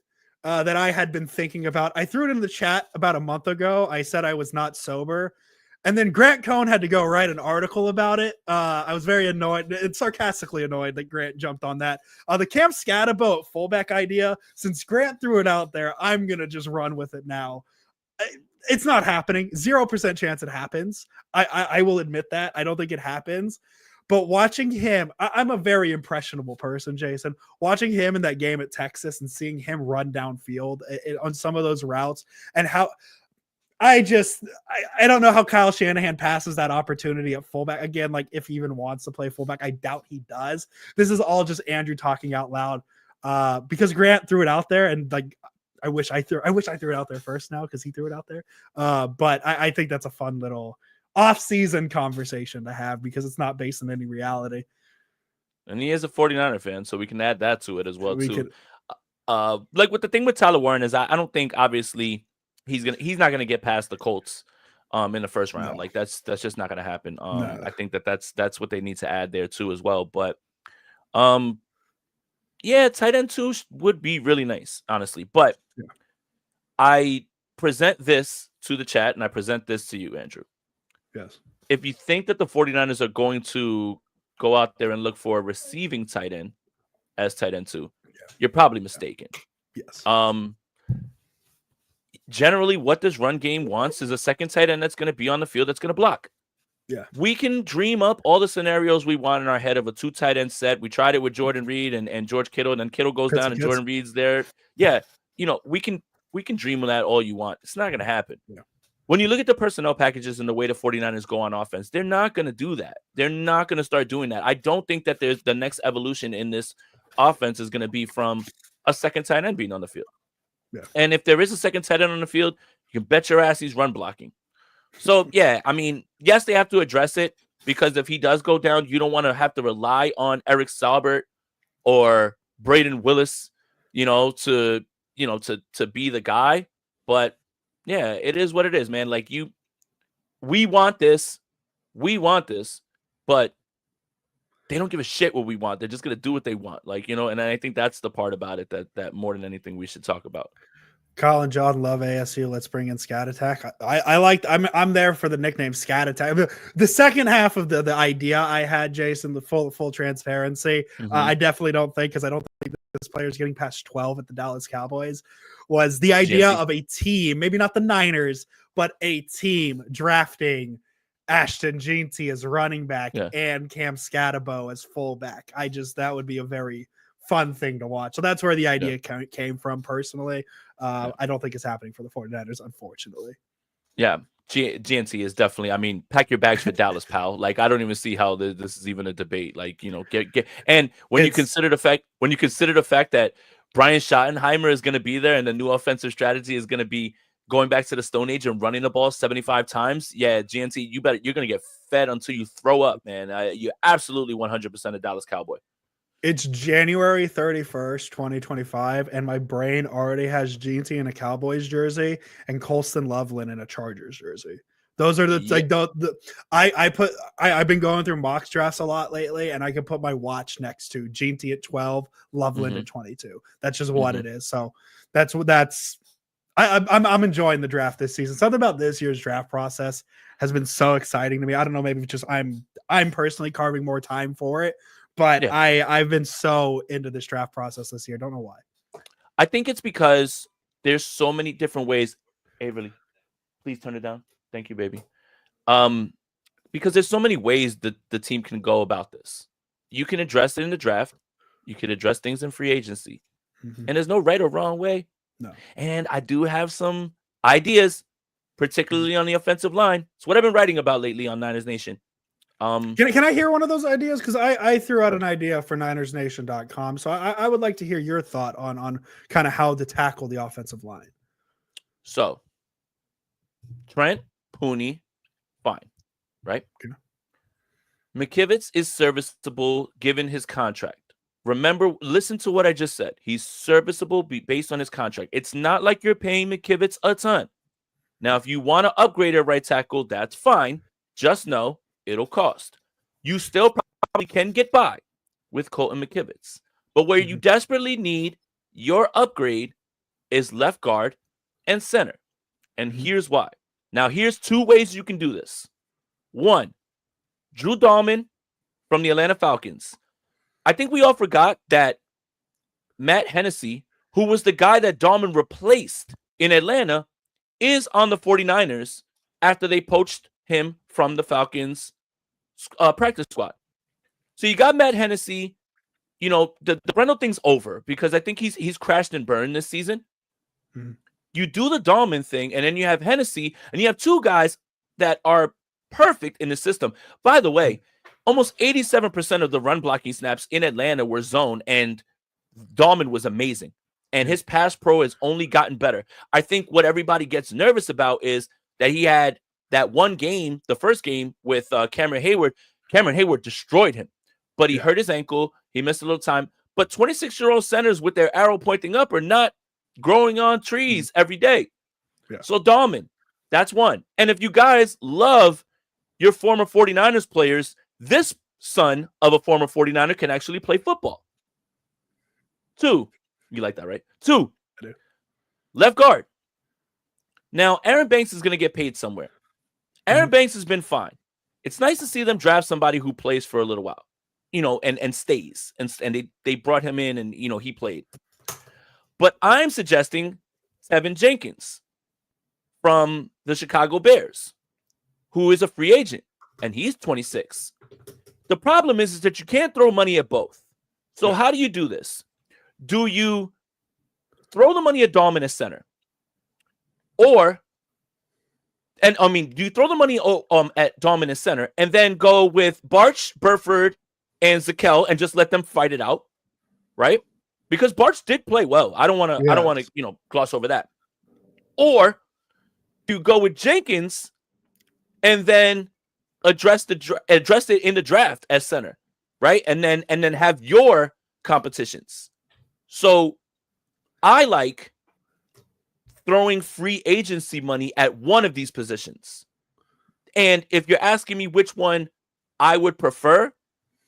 A: that I had been thinking about. I threw it in the chat about a month ago. I said I was not sober. And then Grant Cohn had to go write an article about it. I was very annoyed and sarcastically annoyed that Grant jumped on that. The Cam Scatterbo fullback idea, since Grant threw it out there, I'm going to just run with it now. It's not happening. 0% chance it happens. I will admit that. I don't think it happens. But watching him, I'm a very impressionable person, Jason. Watching him in that game at Texas and seeing him run downfield on some of those routes and how – I don't know how Kyle Shanahan passes that opportunity at fullback. Again, like if he even wants to play fullback, I doubt he does. This is all just Andrew talking out loud because Grant threw it out there, and like I wish I threw it out there first now because he threw it out there. But I think that's a fun little off-season conversation to have because it's not based on any reality.
B: And he is a 49er fan, so we can add that to it as well too. Like with the thing with Tyler Warren is I don't think obviously he's not gonna get past the Colts in the first round. No. Like that's just not gonna happen. No. I think that's what they need to add there too as well. But yeah, tight end 2 would be really nice, honestly. But I present this to the chat and I present this to you, Andrew.
A: Yes.
B: If you think that the 49ers are going to go out there and look for a receiving tight end as tight end 2, you're probably mistaken.
A: Yes.
B: generally what this run game wants is a second tight end that's going to be on the field that's going to block.
A: Yeah.
B: We can dream up all the scenarios we want in our head of a 2 tight end set. We tried it with Jordan Reed and George Kittle, and then Kittle goes down and Jordan Reed's there. Yeah, we can dream of that all you want. It's not going to happen.
A: Yeah.
B: When you look at the personnel packages and the way the 49ers go on offense, they're not going to do that. They're not going to start doing that. I don't think that there's the next evolution in this offense is going to be from a second tight end being on the field.
A: Yeah.
B: And if there is a second tight end on the field, you can bet your ass he's run blocking. So, yeah, I mean, yes, they have to address it because if he does go down, you don't want to have to rely on Eric Saubert or Braden Willis, to be the guy. But, yeah, it is what it is, man. Like, we want this, but they don't give a shit what we want. They're just going to do what they want. Like, and I think that's the part about it that more than anything we should talk about.
A: Colin John love ASU. Let's bring in Scat Attack. I'm there for the nickname Scat Attack. The second half of the idea I had, Jason, the full transparency. I definitely don't think, because I don't think this player is getting past 12 at the Dallas Cowboys, was the idea of a team, maybe not the Niners, but a team drafting Ashton Jeanty as running back and Cam Scatabo as fullback. That would be a very fun thing to watch. So that's where the idea came from personally. I don't think it's happening for the 49ers, unfortunately.
B: Yeah, GNC is definitely, I mean, pack your bags for Dallas, pal. Like, I don't even see how this is even a debate. Like, get and when you consider the fact that Brian Schottenheimer is going to be there and the new offensive strategy is going to be going back to the Stone Age and running the ball 75 times, yeah, GNC, you're going to get fed until you throw up, man. You're absolutely 100% a Dallas Cowboy.
A: It's January 31st, 2025, and my brain already has Jeanty in a Cowboys jersey and Colston Loveland in a Chargers jersey. Those are I've been going through mock drafts a lot lately, and I can put my watch next to Jeanty at 12, Loveland at 22. That's just what it is. So I'm enjoying the draft this season. Something about this year's draft process has been so exciting to me. I don't know, maybe it's just I'm personally carving more time for it. But I've been so into this draft process this year. Don't know why.
B: I think it's because there's so many different ways. Averly, please turn it down. Thank you, baby. Because there's so many ways that the team can go about this. You can address it in the draft. You can address things in free agency. And there's no right or wrong way.
A: No. And
B: I do have some ideas, particularly on the offensive line. It's what I've been writing about lately on Niners Nation.
A: Can I hear one of those ideas? Because I threw out an idea for NinersNation.com. So I would like to hear your thought on kind of how to tackle the offensive line.
B: So Trent, Pooney, fine, right?
A: Okay.
B: McKivitz is serviceable given his contract. Remember, listen to what I just said. He's serviceable based on his contract. It's not like you're paying McKivitz a ton. Now, if you want to upgrade a right tackle, that's fine. Just know it'll cost. You still probably can get by with Colton McKivitz. But where you desperately need your upgrade is left guard and center. And here's why. Now, here's two ways you can do this. One, Drew Dahlman from the Atlanta Falcons. I think we all forgot that Matt Hennessy, who was the guy that Dahlman replaced in Atlanta, is on the 49ers after they poached him from the Falcons practice squad. So you got Matt Hennessy. You know, the Brendel thing's over because I think he's crashed and burned this season. You do the Dahlman thing, and then you have Hennessy, and you have two guys that are perfect in the system. By the way, almost 87% of the run blocking snaps in Atlanta were zone, and Dahlman was amazing. And his pass pro has only gotten better. I think what everybody gets nervous about is that he had that one game, the first game with Cameron Hayward. Cameron Hayward destroyed him, but he hurt his ankle. He missed a little time. But 26-year-old centers with their arrow pointing up are not growing on trees every day. So Dahlman, that's one. And if you guys love your former 49ers players, this son of a former 49er can actually play football. Two, you like that, right? Two,
A: I do.
B: Left guard. Now, Aaron Banks is going to get paid somewhere. Aaron Banks has been fine. It's nice to see them draft somebody who plays for a little while, you know, and stays. And they brought him in and, you know, he played. But I'm suggesting Tevin Jenkins. from the Chicago Bears, who is a free agent, and he's 26. The problem is that you can't throw money at both. So how do you do this? Do you throw the money at Dahlman as center? Do you throw the money at Dahlman as center and then go with Barch, Burford, and Zakel and just let them fight it out, right? Because Barch did play well. I don't want to gloss over that. Or you go with Jenkins and then address it in the draft as center, right? And then have your competitions. So I like throwing free agency money at one of these positions. And if you're asking me which one I would prefer,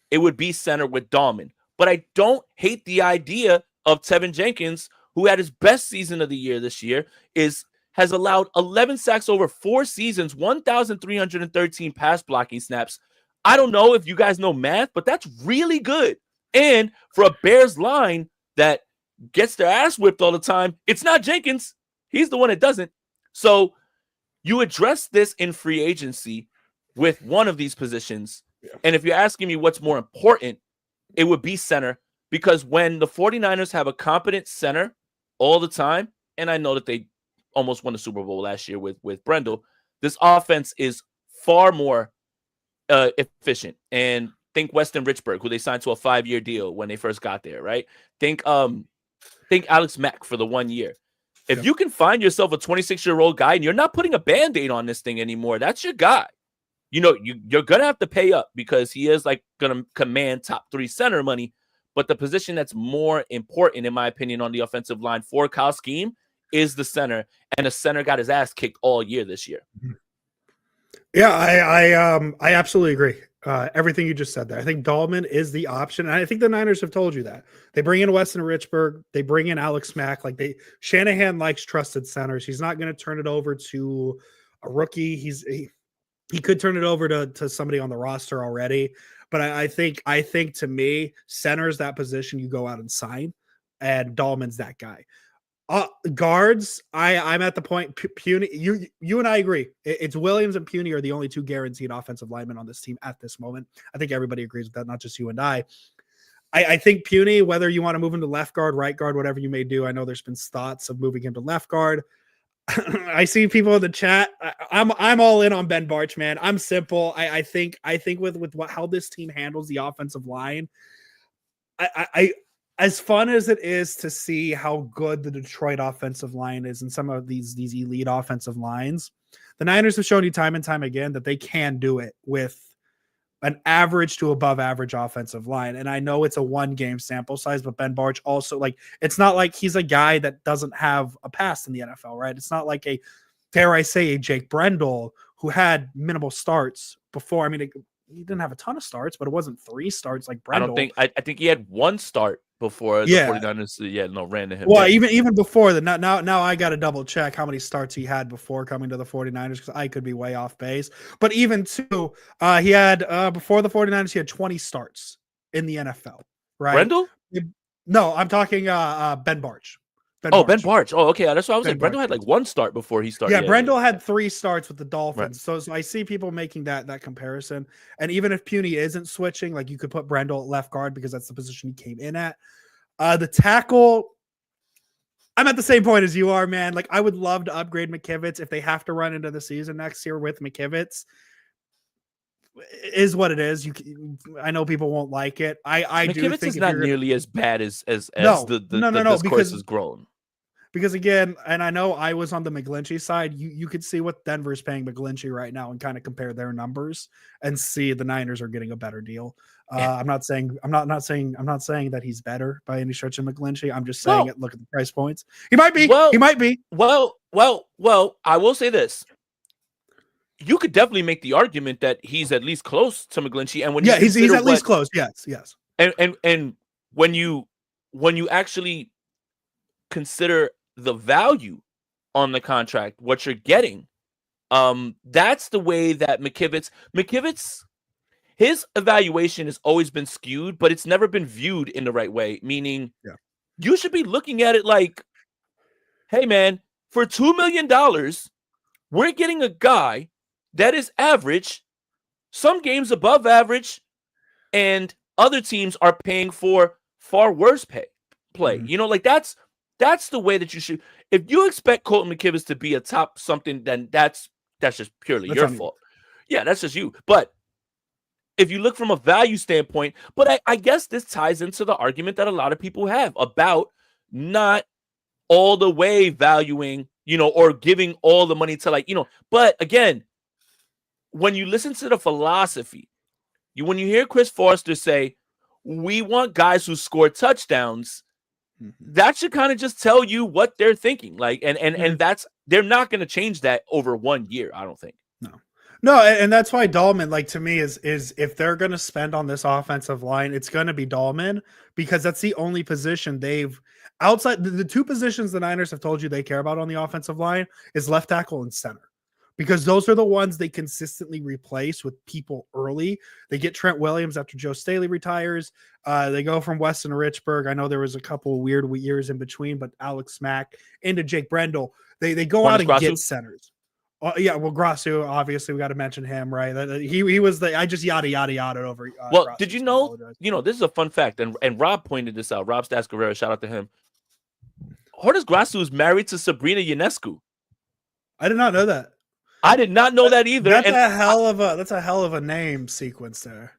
B: it would be center with Dahlman. But I don't hate the idea of Tevin Jenkins, who had his best season of the year this year, has allowed 11 sacks over 4 seasons, 1,313 pass blocking snaps. I don't know if you guys know math, but that's really good. And for a Bears line that gets their ass whipped all the time, it's not Jenkins. He's the one that doesn't. So you address this in free agency with one of these positions. Yeah. And if you're asking me what's more important, it would be center, because when the 49ers have a competent center all the time, and I know that they almost won the Super Bowl last year with Brendel, this offense is far more efficient. And think Weston Richburg, who they signed to a 5-year deal when they first got there, right? Think Alex Mack for the 1 year. If you can find yourself a 26-year-old guy and you're not putting a Band-Aid on this thing anymore, that's your guy. You're going to have to pay up because he is like going to command top 3 center money. But the position that's more important, in my opinion, on the offensive line for Kyle scheme is the center. And the center got his ass kicked all year this year.
A: Yeah, I absolutely agree. Everything you just said there. I think Dahlman is the option. And I think the Niners have told you that. They bring in Weston Richburg. They bring in Alex Mack. Shanahan likes trusted centers. He's not going to turn it over to a rookie. He could turn it over to somebody on the roster already. But I think to me, center's that position you go out and sign, and Dahlman's that guy. Guards, I'm at the point. Puny, you and I agree. It's Williams and Puny are the only 2 guaranteed offensive linemen on this team at this moment. I think everybody agrees with that, not just you and I. I think Puny, whether you want to move him to left guard, right guard, whatever you may do, I know there's been thoughts of moving him to left guard. I see people in the chat. I'm all in on Ben Barch, man. I'm simple. I think with how this team handles the offensive line, I as fun as it is to see how good the Detroit offensive line is and some of these elite offensive lines, the Niners have shown you time and time again that they can do it with an average to above average offensive line. And I know it's a 1-game sample size, but Ben Barch also, it's not like he's a guy that doesn't have a past in the NFL, right? It's not like a Jake Brendel who had minimal starts before. I mean, he didn't have a ton of starts, but it wasn't 3 starts like Brendel.
B: I think he had 1 start before the 49ers ran to him.
A: Well, even before that, now I got to double check how many starts he had before coming to the 49ers, because I could be way off base. But even too, he had before the 49ers, he had 20 starts in the NFL, right?
B: Brendel?
A: No, I'm talking Ben Barch.
B: Ben Barch. Oh, okay. That's what I was like. Brendel had 1 start before he started.
A: Yeah, Brendel had 3 starts with the Dolphins. Right. So I see people making that comparison. And even if Puny isn't switching, you could put Brendel at left guard because that's the position he came in at. The tackle, I'm at the same point as you are, man. I would love to upgrade McKivitz if they have to run into the season next year with McKivitz. Is what it is. I know people won't like it. I do think
B: is not nearly as bad as this course has grown.
A: Because again, and I know I was on the McGlinchey side, you could see what Denver's paying McGlinchey right now and kind of compare their numbers and see the Niners are getting a better deal. I'm not saying that he's better by any stretch of McGlinchey. I'm just saying look at the price points. He might be.
B: Well, I will say this. You could definitely make the argument that he's at least close to McGlinchey, and
A: he's at least close. Yes.
B: And when you actually consider the value on the contract, what you're getting, that's the way that McKivitz, his evaluation has always been skewed, but it's never been viewed in the right way. Meaning, you should be looking at it like, hey man, for $2 million, we're getting a guy that is average, some games above average, and other teams are paying for far worse play.
A: Mhm.
B: Like that's the way that you should. If you expect Colton McKivitz to be a top something, then that's just purely
A: That's
B: your
A: on you.
B: fault. Yeah, that's just you. But if you look from a value standpoint, but I guess this ties into the argument that a lot of people have about not all the way valuing, or giving all the money to but again, when you listen to the philosophy, when you hear Chris Foster say, we want guys who score touchdowns, that should kind of just tell you what they're thinking. Like, and that's, they're not going to change that over 1 year, I don't think.
A: No, and that's why Dahlman, like, to me, is if they're going to spend on this offensive line, it's going to be Dahlman, because that's the only position they've outside the two positions the Niners have told you they care about on the offensive line is left tackle and center, because those are the ones they consistently replace with people early. They get Trent Williams after Joe Staley retires. They go from Weston Richburg. I know there was a couple of weird years in between, but Alex Mack into Jake Brendel. They go out and get centers. Yeah, well, Grasu, obviously, we got to mention him, right? He was I just yada over.
B: Well,
A: Grasu,
B: did you know? This is a fun fact, and Rob pointed this out. Rob Stas Guerrero, shout out to him. Hortis Grasu is married to Sabrina Ionescu.
A: I did not know that.
B: I did not know that either.
A: That's a hell of a name sequence there.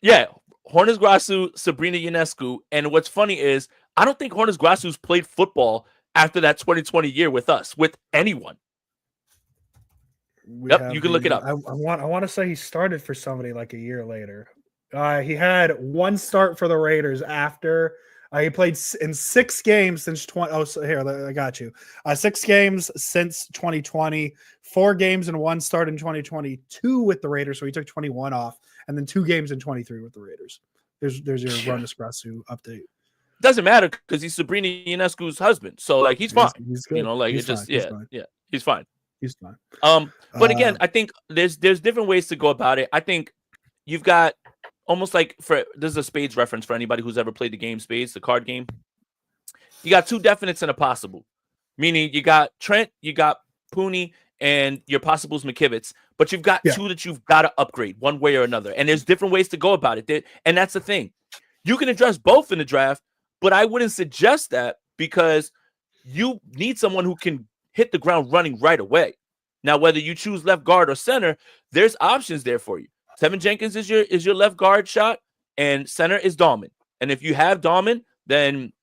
B: Yeah, Hortis Grasu, Sabrina Ionescu, and what's funny is I don't think Hortis Grasu's played football after that 2020 year with us, with anyone. You can look it up.
A: I want to say he started for somebody like a year later. He had one start for the Raiders after he played in 6 games since 20. Oh, so here, I got you. 6 games since 2020, 4 games and 1 start in 2022 with the Raiders. So he took 21 off, and then 2 games in 23 with the Raiders. There's your Ronus Grasu update.
B: Doesn't matter because he's Sabrina Ionescu's husband, so like he's fine.
A: He's good.
B: He's fine.
A: He's fine.
B: But again, I think there's different ways to go about it. I think you've got almost like this is a Spades reference for anybody who's ever played the game Spades, the card game. You got 2 definites and a possible, meaning you got Trent, you got Pooney, and your possible's McKivitz, but you've got 2 that you've got to upgrade one way or another. And there's different ways to go about it. And that's the thing. You can address both in the draft, but I wouldn't suggest that because you need someone who can hit the ground running right away. Now, whether you choose left guard or center, there's options there for you. Tevin Jenkins is your left guard shot, and center is Dahlman. And if you have Dahlman, then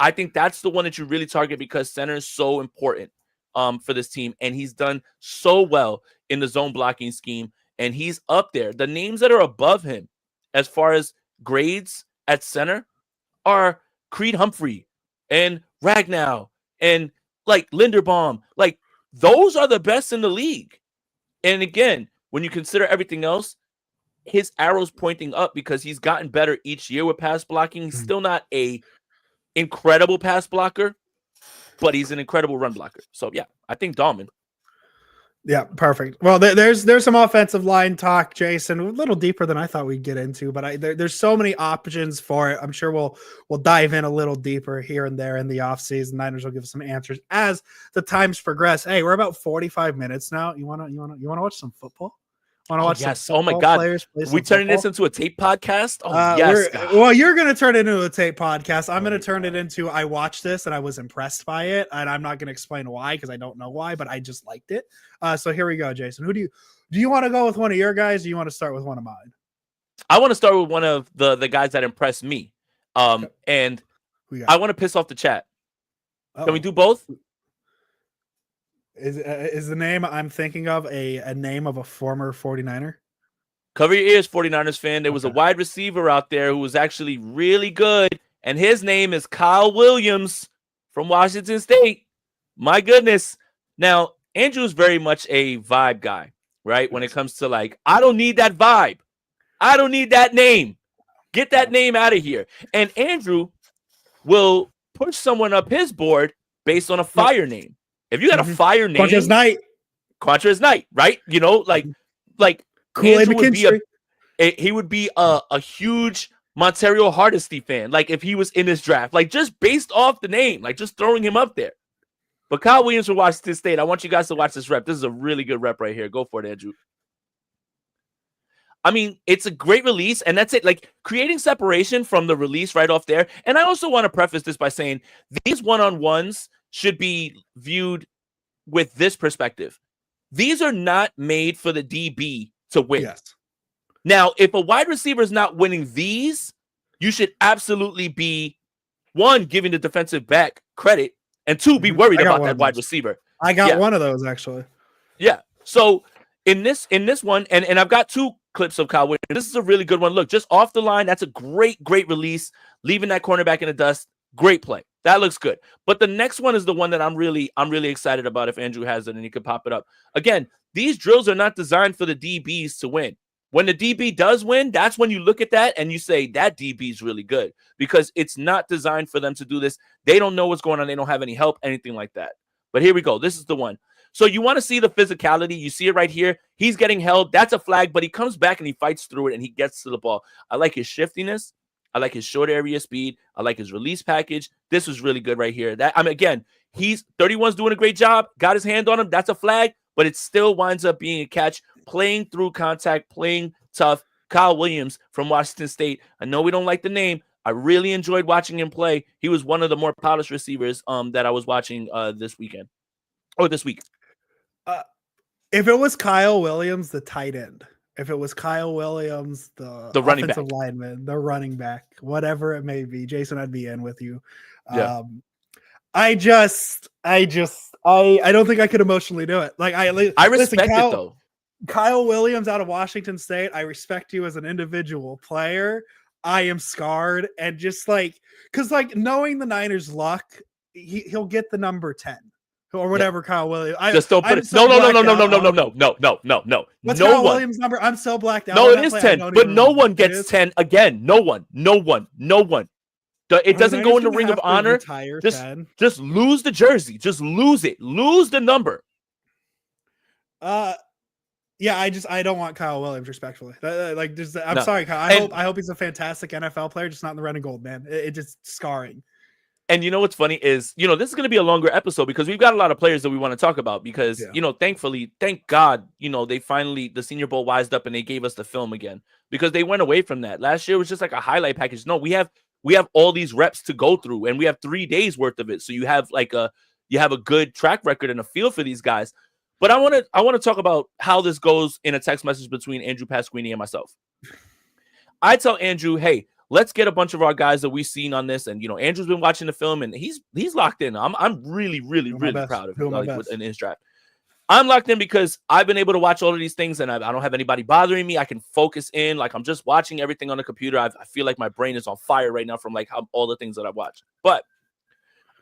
B: I think that's the one that you really target because center is so important for this team, and he's done so well in the zone blocking scheme, and he's up there. The names that are above him as far as grades at center are Creed Humphrey and Ragnow and like Linderbaum. Like those are the best in the league. And again, when you consider everything else, his arrow's pointing up because he's gotten better each year with pass blocking. He's still not a incredible pass blocker, but he's an incredible run blocker. So yeah, I think Dahlman.
A: Yeah, perfect. Well, there's some offensive line talk, Jason, a little deeper than I thought we'd get into, but there's so many options for it. I'm sure we'll dive in a little deeper here and there in the offseason. Niners will give some answers as the times progress. Hey, we're about 45 minutes now. You wanna watch some football?
B: Yes. Oh my God. We turning this into a tape podcast? Oh, yes.
A: Well, you're going to turn it into a tape podcast. I'm going to turn it into I watched this and I was impressed by it. And I'm not going to explain why because I don't know why, but I just liked it. So here we go, Jason. Who do you want to go with one of your guys? Or do you want to start with one of mine?
B: I want to start with one of the guys that impressed me. And I want to piss off the chat. Can we do both?
A: Is the name I'm thinking of a name of a former 49er?
B: Cover your ears, 49ers fan. There was a wide receiver out there who was actually really good, and his name is Kyle Williams from Washington State. My goodness. Now, Andrew's very much a vibe guy, right? When it comes to like, I don't need that vibe. I don't need that name. Get that name out of here. And Andrew will push someone up his board based on a fire name. If you got a fire name, Quantrill Knight, right? You know, like Andrew would be he would be a huge Montario Hardesty fan. Like if he was in this draft, like just based off the name, like just throwing him up there. But Kyle Williams from Washington State, I want you guys to watch this rep. This is a really good rep right here. Go for it, Andrew. I mean, it's a great release, and that's it. Like, creating separation from the release right off there. And I also want to preface this by saying these one-on-ones should be viewed with this perspective. These are not made for the DB to win.
A: Yes.
B: Now, if a wide receiver is not winning these, you should absolutely be, one, giving the defensive back credit, and two, be worried about that wide receiver.
A: I got one of those, actually.
B: Yeah. So in this one, and I've got two clips of Kyle Williams. This is a really good one. Look, just off the line, that's a great release, leaving that cornerback in the dust. Great play. That looks good. But the next one is the one that I'm really excited about if Andrew has it and he could pop it up. Again, these drills are not designed for the DBs to win. When the DB does win, that's when you look at that and you say that DB is really good, because it's not designed for them to do this. They don't know what's going on. They don't have any help, anything like that. But here we go. This is the one. So you want to see the physicality. You see it right here. He's getting held. That's a flag, but he comes back and he fights through it and he gets to the ball. I like his shiftiness. I like his short area speed. I like his release package. This was really good right here. Again, he's 31's doing a great job. Got his hand on him. That's a flag, but it still winds up being a catch. Playing through contact, playing tough. Kyle Williams from Washington State. I know we don't like the name. I really enjoyed watching him play. He was one of the more polished receivers that I was watching this week.
A: If it was Kyle Williams, the tight end. If it was Kyle Williams, the
B: running
A: offensive
B: back,
A: lineman, the running back, whatever it may be, Jason, I'd be in with you.
B: Yeah.
A: I don't think I could emotionally do it. Like I
B: respect it though.
A: Kyle Williams out of Washington State. I respect you as an individual player. I am scarred, and just because knowing the Niners' luck, he'll get the number 10 or whatever. Yeah. Kyle Williams.
B: Just don't put it. No.
A: What's Kyle Williams' number? I'm so blacked out.
B: No, it is 10, but no one gets 10 again. No one. It doesn't go in the Ring of Honor. Just lose the jersey. Just lose it. Lose the number.
A: Yeah, I don't want Kyle Williams, respectfully. I'm sorry, Kyle. I hope he's a fantastic NFL player, just not in the red and gold, man. It's just scarring.
B: And you know what's funny is, this is going to be a longer episode because we've got a lot of players that we want to talk about because, thankfully, thank God, they finally, the Senior Bowl wised up and they gave us the film again because they went away from that. Last year was just like a highlight package. No, we have all these reps to go through and we have 3 days worth of it. So you have a good track record and a feel for these guys. But I want to talk about how this goes in a text message between Andrew Pasquini and myself. I tell Andrew, hey, let's get a bunch of our guys that we've seen on this. And, Andrew's been watching the film and he's locked in. I'm really proud of him in his draft. I'm locked in because I've been able to watch all of these things and I don't have anybody bothering me. I can focus in. Like I'm just watching everything on the computer. I feel like my brain is on fire right now from all the things that I watch. But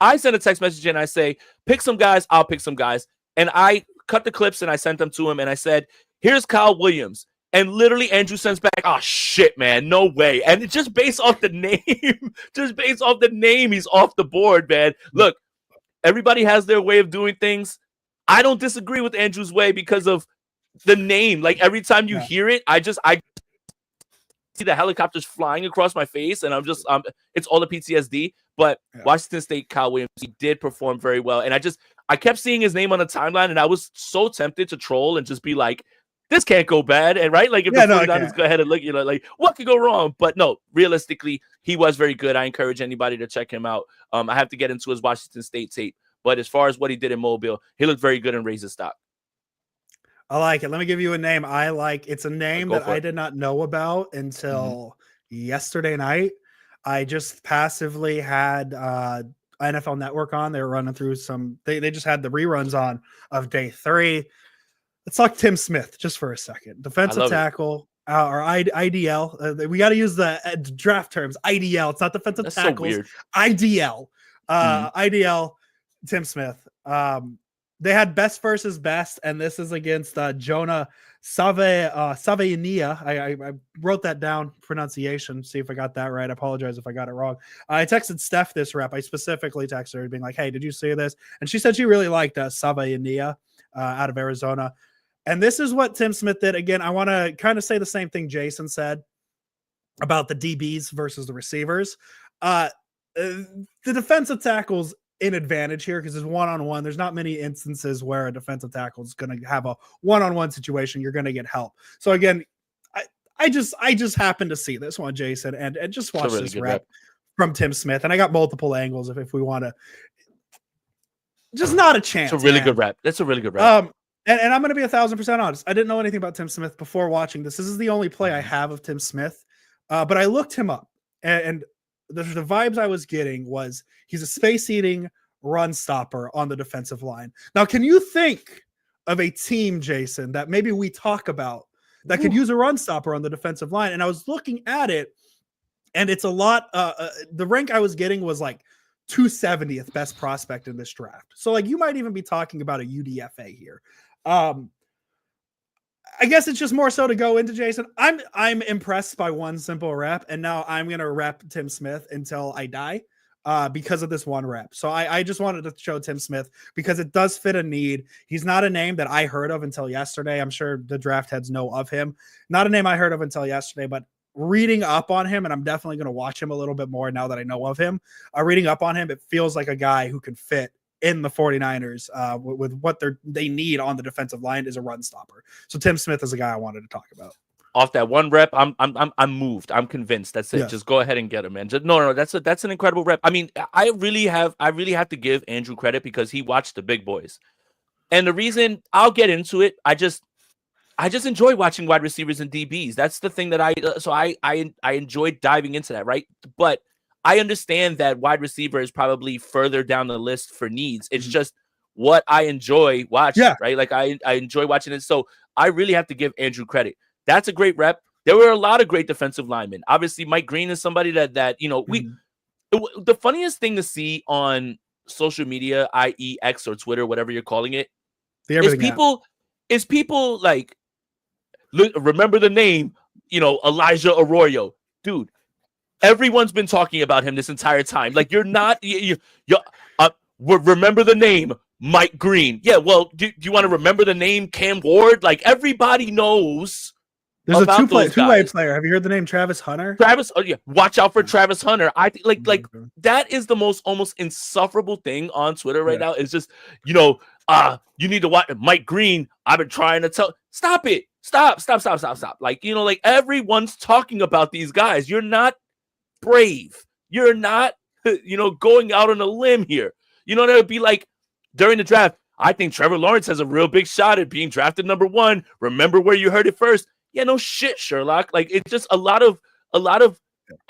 B: I send a text message and I say, pick some guys. I'll pick some guys. And I cut the clips and I sent them to him and I said, here's Kyle Williams. And literally Andrew sends back, oh shit, man, no way. And it's just based off the name, he's off the board, man. Look, everybody has their way of doing things. I don't disagree with Andrew's way because of the name. Like every time you hear it, I see the helicopters flying across my face and it's all the PTSD. But Washington State, Kyle Williams, he did perform very well. And I kept seeing his name on the timeline and I was so tempted to troll and just be like, this can't go bad. And right, like if the 49ers go ahead and look, like what could go wrong? But no, realistically, he was very good. I encourage anybody to check him out. I have to get into his Washington State tape. But as far as what he did in Mobile, he looked very good and raised his stock.
A: I like it. Let me give you a name. It's a name that I did not know about until yesterday night. I just passively had NFL Network on. They were running through they just had the reruns on of day 3. Let's talk Tim Smith just for a second. Defensive tackle or IDL. We got to use the draft terms. IDL. It's not defensive tackles. So weird. IDL. IDL. Tim Smith. They had best versus best, and this is against Jonah Savainia. I wrote that down, pronunciation, see if I got that right. I apologize if I got it wrong. I texted Steph this rep. I specifically texted her being like, hey, did you see this? And she said she really liked Savainia out of Arizona. And this is what Tim Smith did. Again, I want to kind of say the same thing Jason said about the DBs versus the receivers. The defensive tackles, an advantage here because it's one-on-one. There's not many instances where a defensive tackle is going to have a one-on-one situation. You're going to get help. So again, I just happened to see this one, Jason, and just watch
B: really
A: this
B: good
A: rep from Tim Smith. And I got multiple angles if we want to. Just not a chance.
B: It's a really good rep. That's a really good rep.
A: And I'm going to be 1,000% honest. I didn't know anything about Tim Smith before watching this. This is the only play I have of Tim Smith. But I looked him up, and the vibes I was getting was he's a space-eating run stopper on the defensive line. Now, can you think of a team, Jason, that maybe we talk about that could use a run stopper on the defensive line? And I was looking at it, and it's a lot. The rank I was getting was like 270th best prospect in this draft. So like you might even be talking about a UDFA here. I guess it's just more so to go into Jason. I'm impressed by one simple rep, and now I'm gonna rep Tim Smith until I die because of this one rep. So I just wanted to show Tim Smith because it does fit a need. He's not a name that I heard of until yesterday. I'm sure the draft heads know of him. Not a name I heard of until yesterday, but reading up on him, and I'm definitely going to watch him a little bit more now that I know of him. Reading up on him, it feels like a guy who can fit in the 49ers with what they need on the defensive line is a run stopper. So Tim Smith is a guy I wanted to talk about.
B: Off that one rep, I'm moved. I'm convinced. That's it.
A: Yeah.
B: Just go ahead and get him, man. No. That's an incredible rep. I mean, I really have to give Andrew credit because he watched the big boys, and the reason I'll get into it, I just enjoy watching wide receivers and DBs. That's the thing that I enjoyed diving into that, right? But I understand that wide receiver is probably further down the list for needs. It's just what I enjoy watching, right? Like I enjoy watching it. So I really have to give Andrew credit. That's a great rep. There were a lot of great defensive linemen. Obviously, Mike Green is somebody that the funniest thing to see on social media, i.e. X or Twitter, whatever you're calling it, is people like, remember the name, Elijah Arroyo. Dude, everyone's been talking about him this entire time. Like, you're not, remember the name, Mike Green. Yeah, well, do you want to remember the name Cam Ward? Like, everybody knows.
A: There's a two-way player. Have you heard the name Travis Hunter?
B: Watch out for Travis Hunter. I think like that is the most almost insufferable thing on Twitter right now. It's just, you need to watch Mike Green. I've been trying to tell. Stop it. Stop. Like, like everyone's talking about these guys. You're not brave. You're not, going out on a limb here. That would be like during the draft. I think Trevor Lawrence has a real big shot at being drafted number 1. Remember where you heard it first. Yeah, no shit, Sherlock. Like, it's just a lot of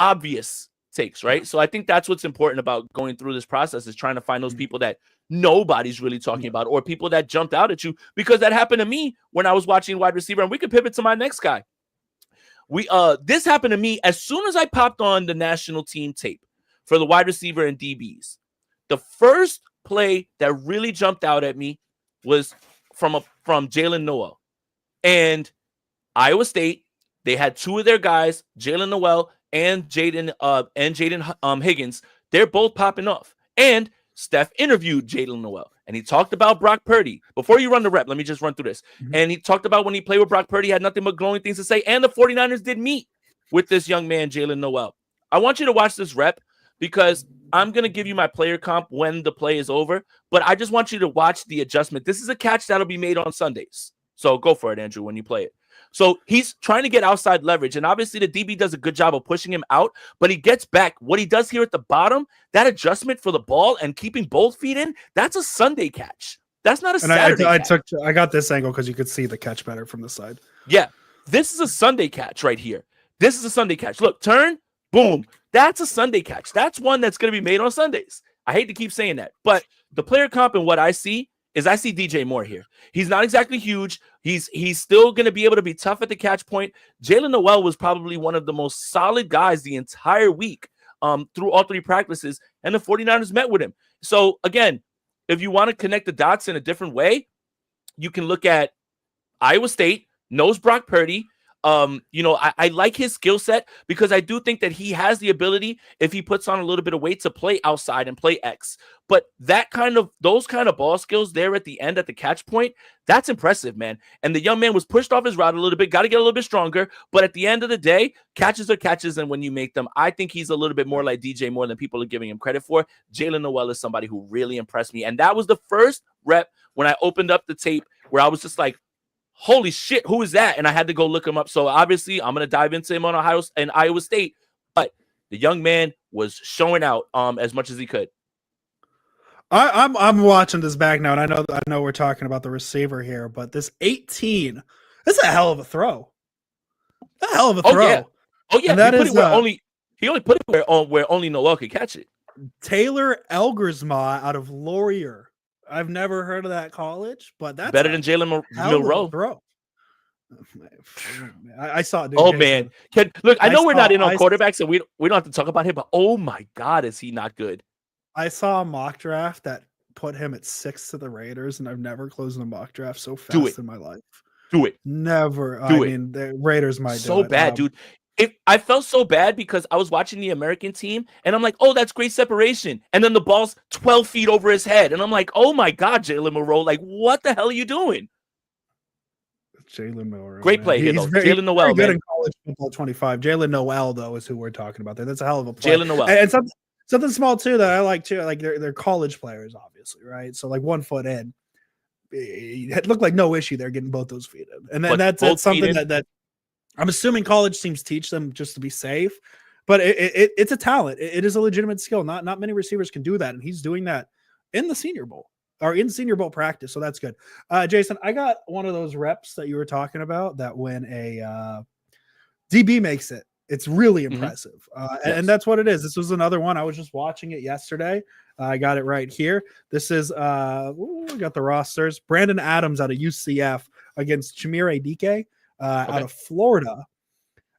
B: obvious takes, right? So I think that's what's important about going through this process is trying to find those people that nobody's really talking about or people that jumped out at you, because that happened to me when I was watching wide receiver. And we could pivot to my next guy. This happened to me as soon as I popped on the national team tape for the wide receiver and DBs. The first play that really jumped out at me was from Jalen Noel. And Iowa State, they had 2 of their guys, Jalen Noel and Jaden Higgins. They're both popping off. And Steph interviewed Jalen Noel, and he talked about Brock Purdy. Before you run the rep, let me just run through this. And he talked about when he played with Brock Purdy, he had nothing but glowing things to say. And the 49ers did meet with this young man, Jalen Noel. I want you to watch this rep because I'm going to give you my player comp when the play is over, but I just want you to watch the adjustment. This is a catch that'll be made on Sundays. So go for it, Andrew, when you play it. So he's trying to get outside leverage, and obviously the DB does a good job of pushing him out, but he gets back. What he does here at the bottom, that adjustment for the ball and keeping both feet in, that's a Sunday catch. That's not a Saturday catch.
A: I got this angle because you could see the catch better from the side.
B: Yeah, this is a Sunday catch right here. This is a Sunday catch. Look, turn, boom. That's a Sunday catch. That's one that's going to be made on Sundays. I hate to keep saying that, but the player comp and what I see DJ Moore here. He's not exactly huge. He's still going to be able to be tough at the catch point. Jalen Noel was probably one of the most solid guys the entire week through all 3 practices, and the 49ers met with him. So, again, if you want to connect the dots in a different way, you can look at Iowa State, knows Brock Purdy. I like his skill set because I do think that he has the ability, if he puts on a little bit of weight, to play outside and play X. But those kind of ball skills there at the end, at the catch point, that's impressive, man. And the young man was pushed off his route a little bit, got to get a little bit stronger. But at the end of the day, catches are catches, and when you make them, I think he's a little bit more like DJ more than people are giving him credit for. Jalen Noel is somebody who really impressed me, and that was the first rep when I opened up the tape where I was just like, holy shit, who is that? And I had to go look him up. So obviously I'm going to dive into him on Iowa State, but the young man was showing out as much as he could.
A: I'm watching this back now, and I know we're talking about the receiver here, but this 18, that's a hell of a throw. A hell of a throw.
B: Oh yeah. And that is he only put it where only Noel could catch it.
A: Taylor Elgersma out of Laurier. I've never heard of that college, but that's
B: better than Jalen Milroe.
A: Throw. I saw it. Dude,
B: oh Jason. Man, look! I know we're not in on quarterbacks, and we don't have to talk about him. But oh my God, is he not good?
A: I saw a mock draft that put him at 6 to the Raiders, and I've never closed a mock draft so fast in my life.
B: Do it.
A: Never. I mean, the Raiders might do it.
B: So bad, dude. I felt so bad because I was watching the American team and I'm like, oh, that's great separation. And then the ball's 12 feet over his head. And I'm like, oh my God, Jalen Milroe, like, what the hell are you doing?
A: Jalen Milroe.
B: Great play here, though. Jalen Noel,
A: good in college football 25. Jalen Noel, though, is who we're talking about there. That's a hell of a play.
B: Jalen Noel.
A: And something small, too, that I like, too. Like, they're college players, obviously, right? So, like, 1 foot in. It looked like no issue there getting both those feet in. And then that's something that I'm assuming college teams teach them just to be safe, but it's a talent. It is a legitimate skill. Not many receivers can do that, and he's doing that in the Senior Bowl or in Senior Bowl practice, so that's good. Jason, I got one of those reps that you were talking about that when a DB makes it, it's really impressive, yes. And that's what it is. This was another one. I was just watching it yesterday. I got it right here. This is we got the rosters. Brandon Adams out of UCF against Chimere Dike. Out of Florida.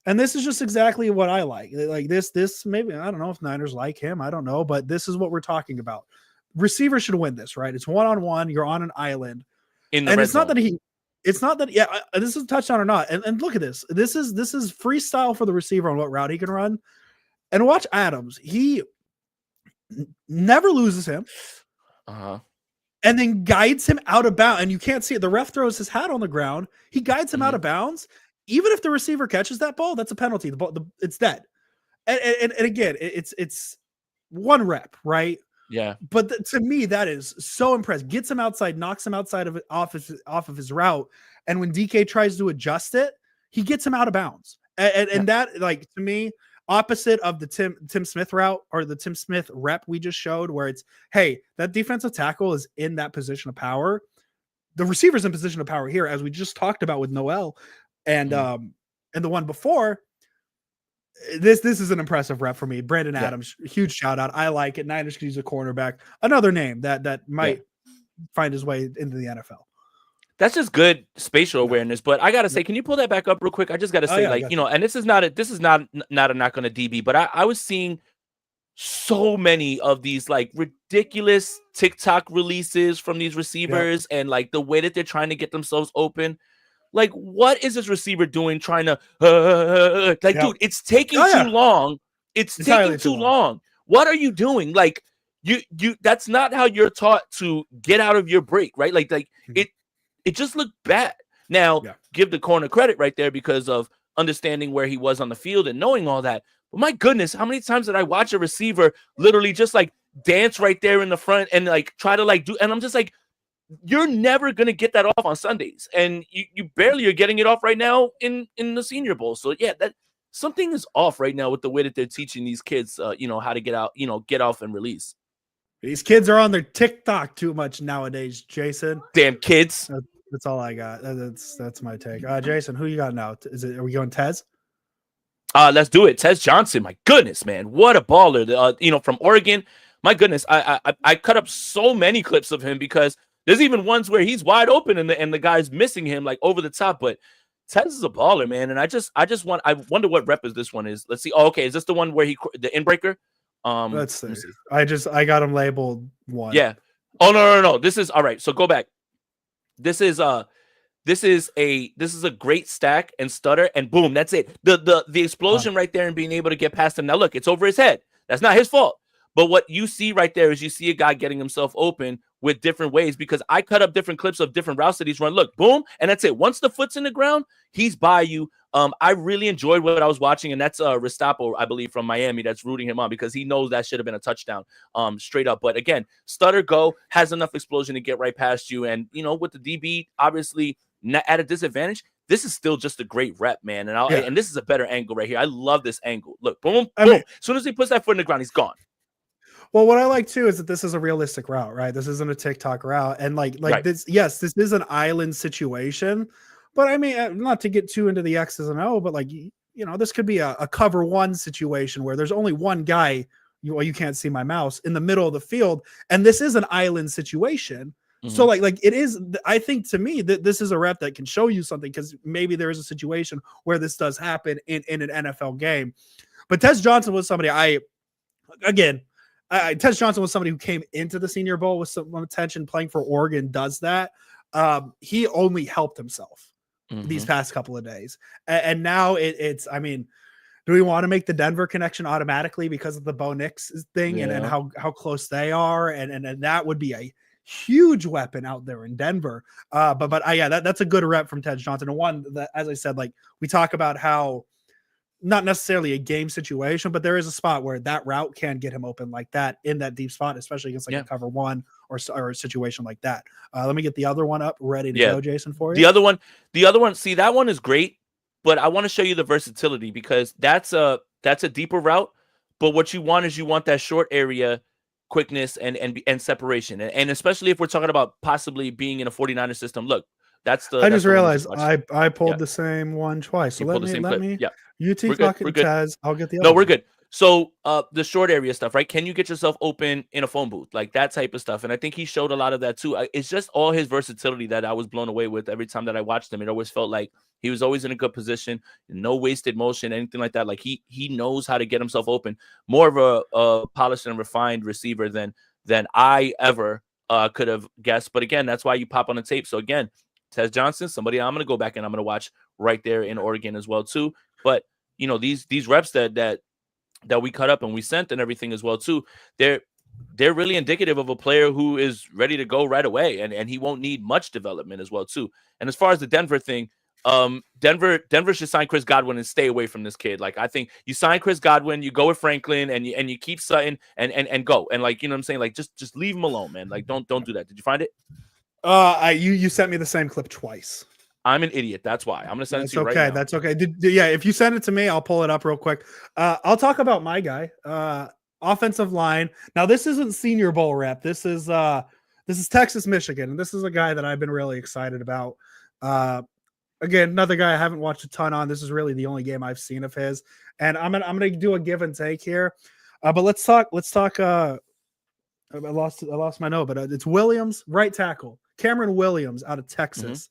A: And this is just exactly what I like. Like this maybe, I don't know if Niners like him. I don't know, but this is what we're talking about. Receiver should win this, right? It's 1-on-1. You're on an island.
B: And it's not
A: that this is a touchdown or not. And look at this. This is freestyle for the receiver on what route he can run. And watch Adams. He never loses him.
B: Uh-huh.
A: And then guides him out of bounds. And you can't see it. The ref throws his hat on the ground. He guides him out of bounds. Even if the receiver catches that ball, that's a penalty. The ball, it's dead. And again, it's 1 rep, right?
B: Yeah.
A: But to me, that is so impressive. Gets him outside, knocks him outside of it, off of his route. And when DK tries to adjust it, he gets him out of bounds. And that, like, to me, opposite of the Tim Smith route or the Tim Smith rep we just showed, where it's, hey, that defensive tackle is in that position of power. The receiver's in position of power here, as we just talked about with Noel and the one before. This is an impressive rep for me. Brandon Adams, huge shout out. I like it. Niners could use a cornerback. Another name that might find his way into the NFL.
B: That's just good spatial awareness. But I gotta say, can you pull that back up real quick? I just gotta say, and this is not a knock on a DB, but I was seeing so many of these like ridiculous TikTok releases from these receivers and like the way that they're trying to get themselves open. Like, what is this receiver doing trying to dude, it's taking too long. It's taking too long. What are you doing? Like, you that's not how you're taught to get out of your break, right? Like it just looked bad. Now, give the corner credit right there because of understanding where he was on the field and knowing all that. But my goodness, how many times did I watch a receiver literally just like dance right there in the front and like try to like do, and I'm just like, you're never going to get that off on Sundays. And you barely are getting it off right now in the Senior Bowl. So yeah, that something is off right now with the way that they're teaching these kids, how to get out, get off and release.
A: These kids are on their TikTok too much nowadays, Jason.
B: Damn kids.
A: That's all I got. That's my take. Jason, who you got now? Are we going Tez?
B: Let's do it. Tez Johnson. My goodness, man, what a baller. From Oregon. My goodness, I cut up so many clips of him because there's even ones where he's wide open and the guy's missing him like over the top. But Tez is a baller, man. And I wonder what rep is this one is. Let's see. Oh, okay. Is this the one where the inbreaker?
A: Let's see. I got him labeled 1.
B: Yeah. Oh no. This is all right. So go back. This is this is a great stack and stutter, and boom, that's it. The explosion right there and being able to get past him. Now look, it's over his head. That's not his fault. But what you see right there is you see a guy getting himself open with different ways, because I cut up different clips of different routes that he's run. Look, boom, and that's it. Once the foot's in the ground, he's by you. I really enjoyed what I was watching, and that's Restapo, I believe, from Miami, that's rooting him on, because he knows that should have been a touchdown, straight up. But again, stutter go, has enough explosion to get right past you, and with the DB obviously not at a disadvantage, this is still just a great rep, man. And and this is a better angle right here. I love this angle. Look, boom, boom. As soon as he puts that foot in the ground, he's gone.
A: Well, what I like too is that this is a realistic route, right? This isn't a TikTok route, and like this. Yes, this is an island situation, but I mean, not to get too into the X's and O, but like this could be a cover one situation where there's only one guy. You can't see my mouse in the middle of the field, and this is an island situation. Mm-hmm. So like it is. I think to me that this is a rep that can show you something, because maybe there is a situation where this does happen in an NFL game. But Tez Johnson was somebody Tez Johnson was somebody who came into the Senior Bowl with some attention, playing for Oregon, does that. He only helped himself these past couple of days. And now it's, I mean, do we want to make the Denver connection automatically because of the Bo Nix thing and how close they are? And that would be a huge weapon out there in Denver. That's a good rep from Tez Johnson. And one that, as I said, like we talk about how, not necessarily a game situation, but there is a spot where that route can get him open like that in that deep spot, especially against a cover one or a situation like that. Let me get the other one up ready to go, Jason, for you.
B: The other one, see, that one is great, but I want to show you the versatility, because that's a deeper route. But what you want is that short area quickness and separation. And especially if we're talking about possibly being in a 49er system. Look, I
A: just realized I pulled the same one twice. So let me. You teach talking Taz. I'll get the other.
B: No, we're good. So the short area stuff, right? Can you get yourself open in a phone booth? Like that type of stuff. And I think he showed a lot of that too. It's just all his versatility that I was blown away with every time that I watched him. It always felt like he was always in a good position, no wasted motion, anything like that. Like he knows how to get himself open. More of a polished and refined receiver than I ever could have guessed. But again, that's why you pop on the tape. So again, Tez Johnson, somebody I'm going to go back and I'm going to watch right there in Oregon as well too. But these reps that we cut up and we sent and everything as well too, they're really indicative of a player who is ready to go right away, and he won't need much development as well too. And as far as the Denver thing, Denver should sign Chris Godwin and stay away from this kid. Like I think you sign Chris Godwin, you go with Franklin, and you keep Sutton and go, and like what I'm saying, like just leave him alone, man. Like don't do that. Did you find it?
A: You sent me the same clip twice.
B: I'm an idiot. That's why. I'm going to send it to you right now.
A: That's okay. If you send it to me, I'll pull it up real quick. I'll talk about my guy, offensive line. Now, this isn't Senior Bowl rep. This is Texas, Michigan, and this is a guy that I've been really excited about. Again, another guy I haven't watched a ton on. This is really the only game I've seen of his, and I'm gonna do a give and take here. But let's talk. I lost my note, but it's Williams, right tackle. Cameron Williams out of Texas.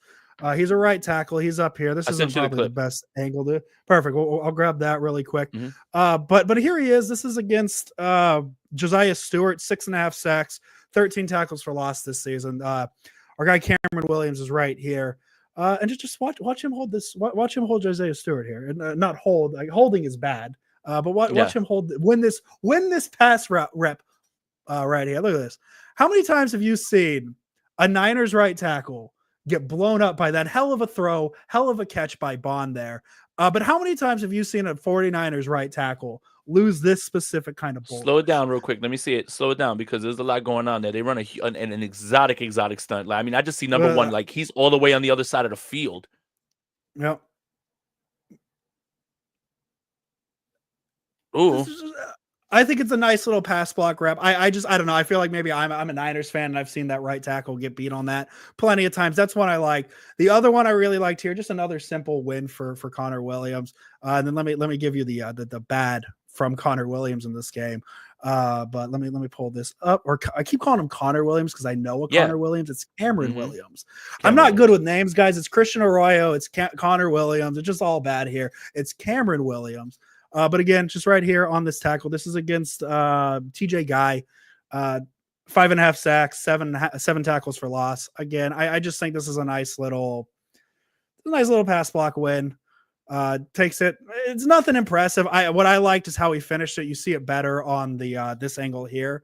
A: He's a right tackle. He's up here. This isn't probably the best angle to. Perfect. I'll grab that really quick. But here he is. This is against Josiah Stewart, 6.5 sacks, 13 tackles for loss this season. Our guy Cameron Williams is right here. And just watch him hold this. Watch him hold Josiah Stewart here, and not hold. Like holding is bad. But watch him win this pass rep right here. Look at this. How many times have you seen a Niners right tackle get blown up by that hell of a throw, hell of a catch by Bond there? But how many times have you seen a 49ers right tackle lose this specific kind of ball?
B: Slow it down real quick. Let me see it. Slow it down, because there's a lot going on there. They run an exotic stunt. Like, I mean, I just see number one, like he's all the way on the other side of the field.
A: Yep.
B: Ooh.
A: I think it's a nice little pass block rep. I don't know. I feel like maybe I'm a Niners fan and I've seen that right tackle get beat on that plenty of times. That's one I like. The other one I really liked here, just another simple win for Connor Williams. And then let me give you the bad from Connor Williams in this game. But let me pull this up. Or I keep calling him Connor Williams because I know Connor Williams. It's Cameron Williams. I'm not good with names, guys. It's Christian Arroyo. It's Connor Williams. It's just all bad here. It's Cameron Williams. But again, just right here on this tackle, this is against TJ Guy, 5.5 sacks, seven tackles for loss. Again, I just think this is a nice little a nice little pass block win. Takes it. It's nothing impressive. What I liked is how he finished it. You see it better on the this angle here.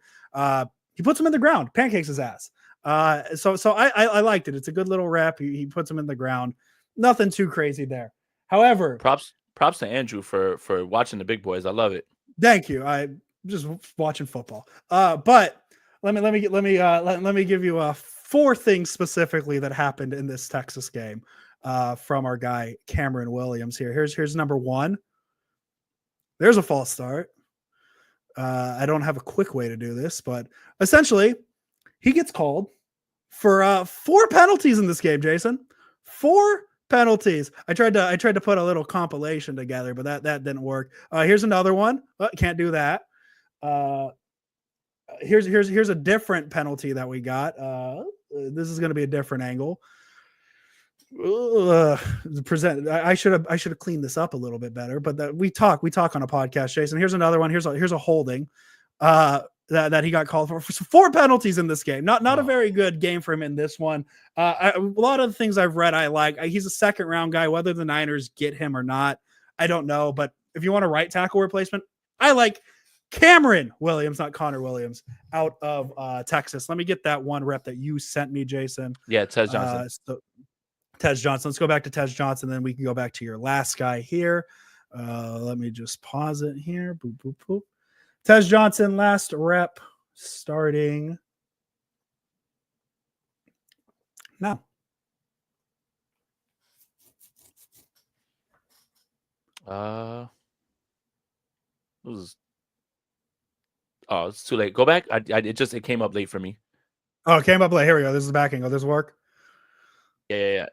A: He puts him in the ground, pancakes his ass. So I liked it. It's a good little rep. He puts him in the ground. Nothing too crazy there. However,
B: props to Andrew for watching the big boys. I love it.
A: Thank you. I just watching football. But let me give you 4 things specifically that happened in this Texas game from our guy Cameron Williams here. Here's number 1. There's a false start. I don't have a quick way to do this, but essentially he gets called for 4 penalties in this game, Jason. 4 penalties. I tried to put a little compilation together, but that didn't work. Here's another one. Can't do that. Here's a different penalty that we got. This is going to be a different angle. I should have cleaned this up a little bit better, but we talk on a podcast, Jason. Here's another one. Here's a holding that he got called for 4 penalties in this game. Not a very good game for him in this one. A lot of the things I've read, I like. He's a second round guy. Whether the Niners get him or not, I don't know. But if you want a right tackle replacement, I like Cameron Williams, not Connor Williams, out of Texas. Let me get that one rep that you sent me, Jason.
B: Yeah, Tez Johnson.
A: Tez Johnson. Let's go back to Tez Johnson. Then we can go back to your last guy here. Let me just pause it here. Boop, boop, boop. Tez Johnson, last rep, starting now.
B: It's too late. Go back. It came up late for me.
A: Oh, it came up late. Here we go. This is the back angle. This work.
B: Yeah.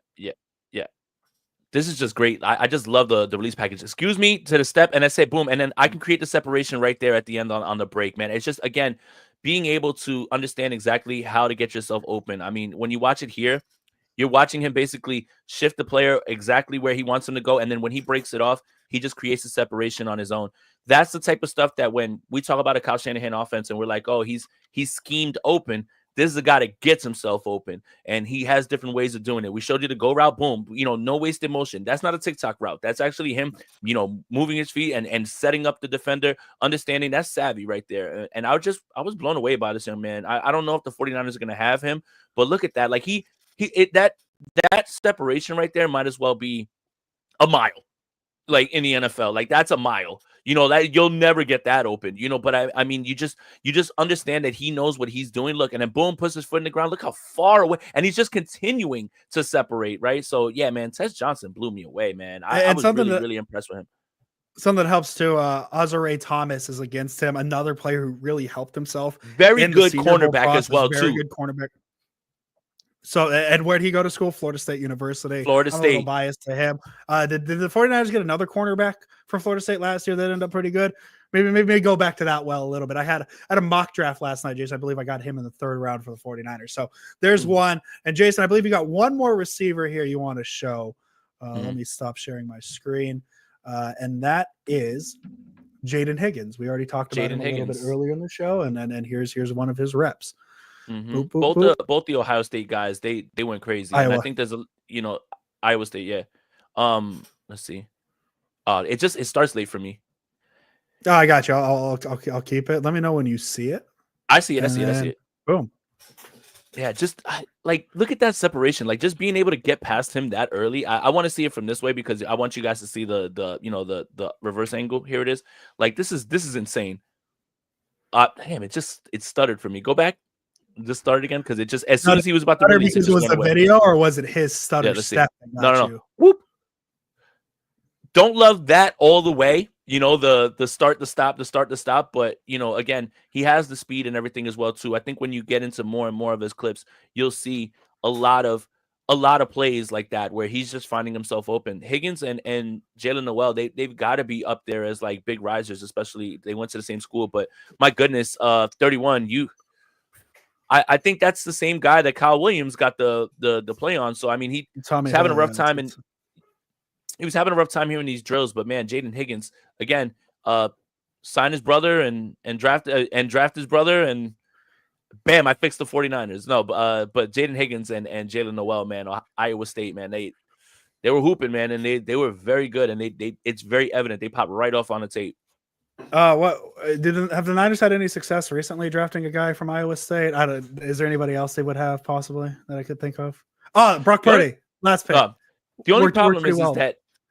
B: This is just great. I just love the release package. Excuse me to the step, and I say boom, and then I can create the separation right there at the end on the break, man. It's just, again, being able to understand exactly how to get yourself open. I mean, when you watch it here, you're watching him basically shift the player exactly where he wants him to go, and then when he breaks it off, he just creates a separation on his own. That's the type of stuff that when we talk about a Kyle Shanahan offense and we're like, oh, he's schemed open, this is a guy that gets himself open, and he has different ways of doing it. We showed you the go route, boom, no wasted motion. That's not a TikTok route. That's actually him, moving his feet and setting up the defender, understanding that's savvy right there. And I was blown away by this young man. I don't know if the 49ers are going to have him, but look at that. Like that separation right there might as well be a mile. Like in the NFL, like that's a mile, that you'll never get that open, but I mean, you just understand that he knows what he's doing. Look, and then boom, puts his foot in the ground. Look how far away, and he's just continuing to separate, right? So yeah, man, Tez Johnson blew me away, man. I was really impressed with him.
A: Something that helps too, Azare Thomas is against him, another player who really helped himself.
B: Very good cornerback as well,
A: very good cornerback. So, and where'd he go to school? Florida State University.
B: Florida State.
A: I'm a little biased to him. Did the 49ers get another cornerback from Florida State last year that ended up pretty good? Maybe go back to that well a little bit. I had a mock draft last night, Jason. I believe I got him in the 3rd round for the 49ers. So there's one. And Jason, I believe you got one more receiver here you want to show. Let me stop sharing my screen. And that is Jaden Higgins. We already talked about him a little bit earlier in the show. And here's one of his reps.
B: Mm-hmm. Boop, boop, boop. Both the Ohio State guys, they went crazy. And I think there's Iowa State, yeah. Let's see. It starts late for me.
A: Oh, I got you. I'll keep it. Let me know when you see it.
B: I see it. I see it.
A: Boom.
B: Yeah, just look at that separation. Like just being able to get past him that early. I want to see it from this way because I want you guys to see the reverse angle. Here it is. Like this is insane. Damn, it stuttered for me. Go back. Just start again because it just as soon as he was about to release
A: it, was the video or was it his stutter step?
B: No. Whoop. Don't love that all the way. The start, the stop, the start, the stop. But again, he has the speed and everything as well too. I think when you get into more and more of his clips, you'll see a lot of plays like that where he's just finding himself open. Higgins and Jalen Noel, they've got to be up there as like big risers, especially they went to the same school. But my goodness, 31, I think that's the same guy that Kyle Williams got the play on. So I mean, he's having a rough time, and he was having a rough time here in these drills. But man, Jaden Higgins again, sign his brother and draft his brother, and bam, I fixed the 49ers. No, but Jaden Higgins and Jalen Noel, man, Iowa State, man, they They were hooping, man, and they were very good, and they it's very evident. They popped right off on the tape.
A: What have the Niners had any success recently drafting a guy from Iowa State? Is there anybody else they would have possibly that I could think of? Oh, Brock Purdy, last pick.
B: The only problem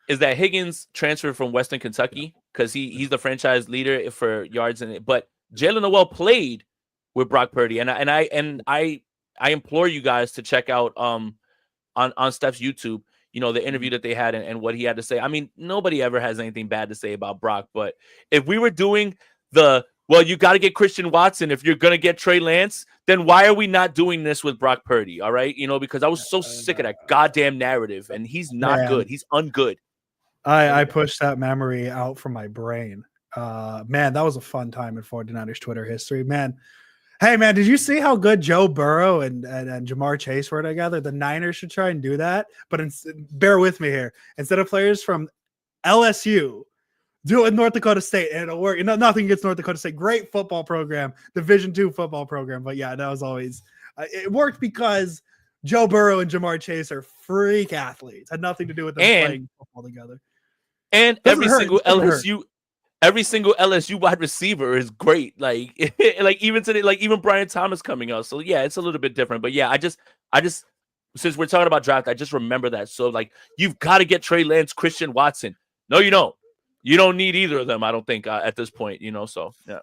B: is that Higgins transferred from Western Kentucky because he's the franchise leader for yards in it. But Jalen Noel played with Brock Purdy, and I implore you guys to check out on Steph's YouTube, the interview that they had and what he had to say. I mean, nobody ever has anything bad to say about Brock, but if we were doing you got to get Christian Watson if you're going to get Trey Lance, then why are we not doing this with Brock Purdy? All right. Because I was so sick of that goddamn narrative, and he's not good. He's ungood.
A: I pushed that memory out from my brain. Man, that was a fun time in 49ers Twitter history, man. Hey, man, did you see how good Joe Burrow and Jamar Chase were together? The Niners should try and do that. But bear with me here. Instead of players from LSU, do it in North Dakota State, and it'll work. Nothing against North Dakota State. Great football program, Division II football program. But yeah, that was always it worked because Joe Burrow and Jamar Chase are freak athletes. Had nothing to do with them playing football together.
B: And every single LSU wide receiver is great. Like even today, even Brian Thomas coming out. So yeah, it's a little bit different. But yeah, I just since we're talking about draft, I just remember that. So you've got to get Trey Lance, Christian Watson. No, you don't. You don't need either of them, I don't think, at this point, So yeah.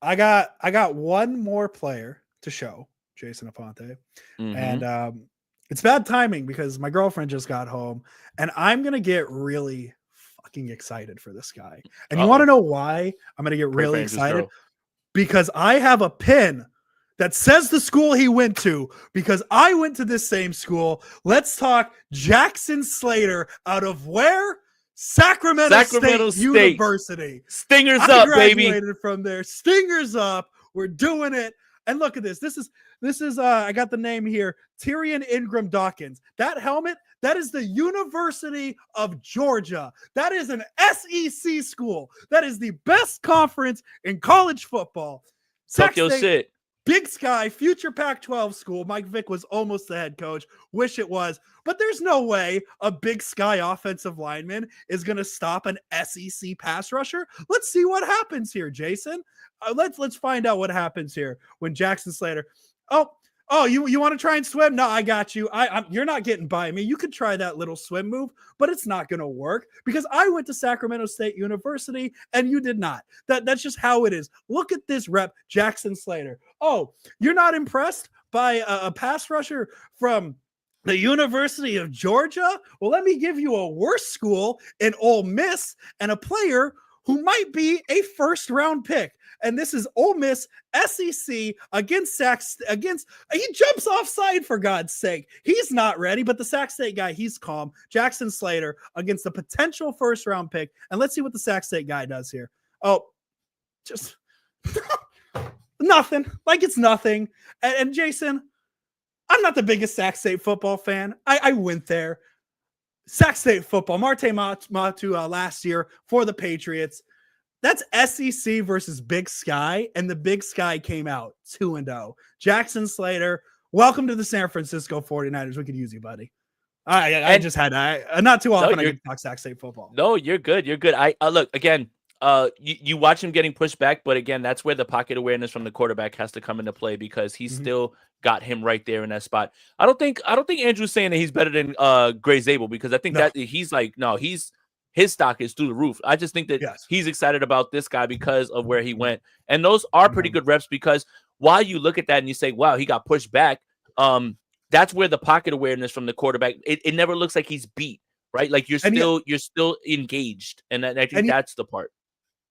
A: I got one more player to show, Jason Aponte. Mm-hmm. And it's bad timing because my girlfriend just got home, and I'm gonna get really fucking excited for this guy. And you want to know why I'm gonna get really excited? Because I have a pin that says the school he went to, because I went to this same school. Let's talk Jackson Slater out of where? Sacramento State University.
B: Stingers up, baby.
A: Graduated from there. Stingers up. We're doing it. And look at this. This is I got the name here. Tyrion Ingram Dawkins. That helmet, that is the University of Georgia. That is an SEC school. That is the best conference in college football.
B: Talk your shit.
A: Big Sky, future Pac-12 school. Mike Vick was almost the head coach. Wish it was. But there's no way a Big Sky offensive lineman is going to stop an SEC pass rusher. Let's see what happens here, Jason. Let's find out what happens here when Jackson Slater. Oh, you want to try and swim? No, I got you. You're not getting by me. You could try that little swim move, but it's not going to work because I went to Sacramento State University and you did not. That's just how it is. Look at this rep, Jackson Slater. Oh, you're not impressed by a pass rusher from the University of Georgia? Well, let me give you a worse school in Ole Miss and a player who might be a first-round pick. And this is Ole Miss SEC against he jumps offside for God's sake. He's not ready, but the Sac State guy, he's calm. Jackson Slater against the potential first-round pick. And let's see what the Sac State guy does here. Oh, just nothing. Like it's nothing. And Jason, I'm not the biggest Sac State football fan. I went there. Sac State football, Marte Matu last year for the Patriots. That's SEC versus Big Sky, and the Big Sky came out 2-0. Jackson Slater, welcome to the San Francisco 49ers. We could use you, buddy. I just had not too often I get to talk Sac State football.
B: No, you're good. You're good. I look again. You watch him getting pushed back, but again, that's where the pocket awareness from the quarterback has to come into play because he's still got him right there in that spot. I don't think Andrew's saying that he's better than Gray Zabel because I think that he's like, no, his stock is through the roof. I just think that he's excited about this guy because of where he went. And those are pretty good reps because while you look at that and you say, wow, he got pushed back, that's where the pocket awareness from the quarterback, it never looks like he's beat, right? Like you're still engaged. And I think that's the part.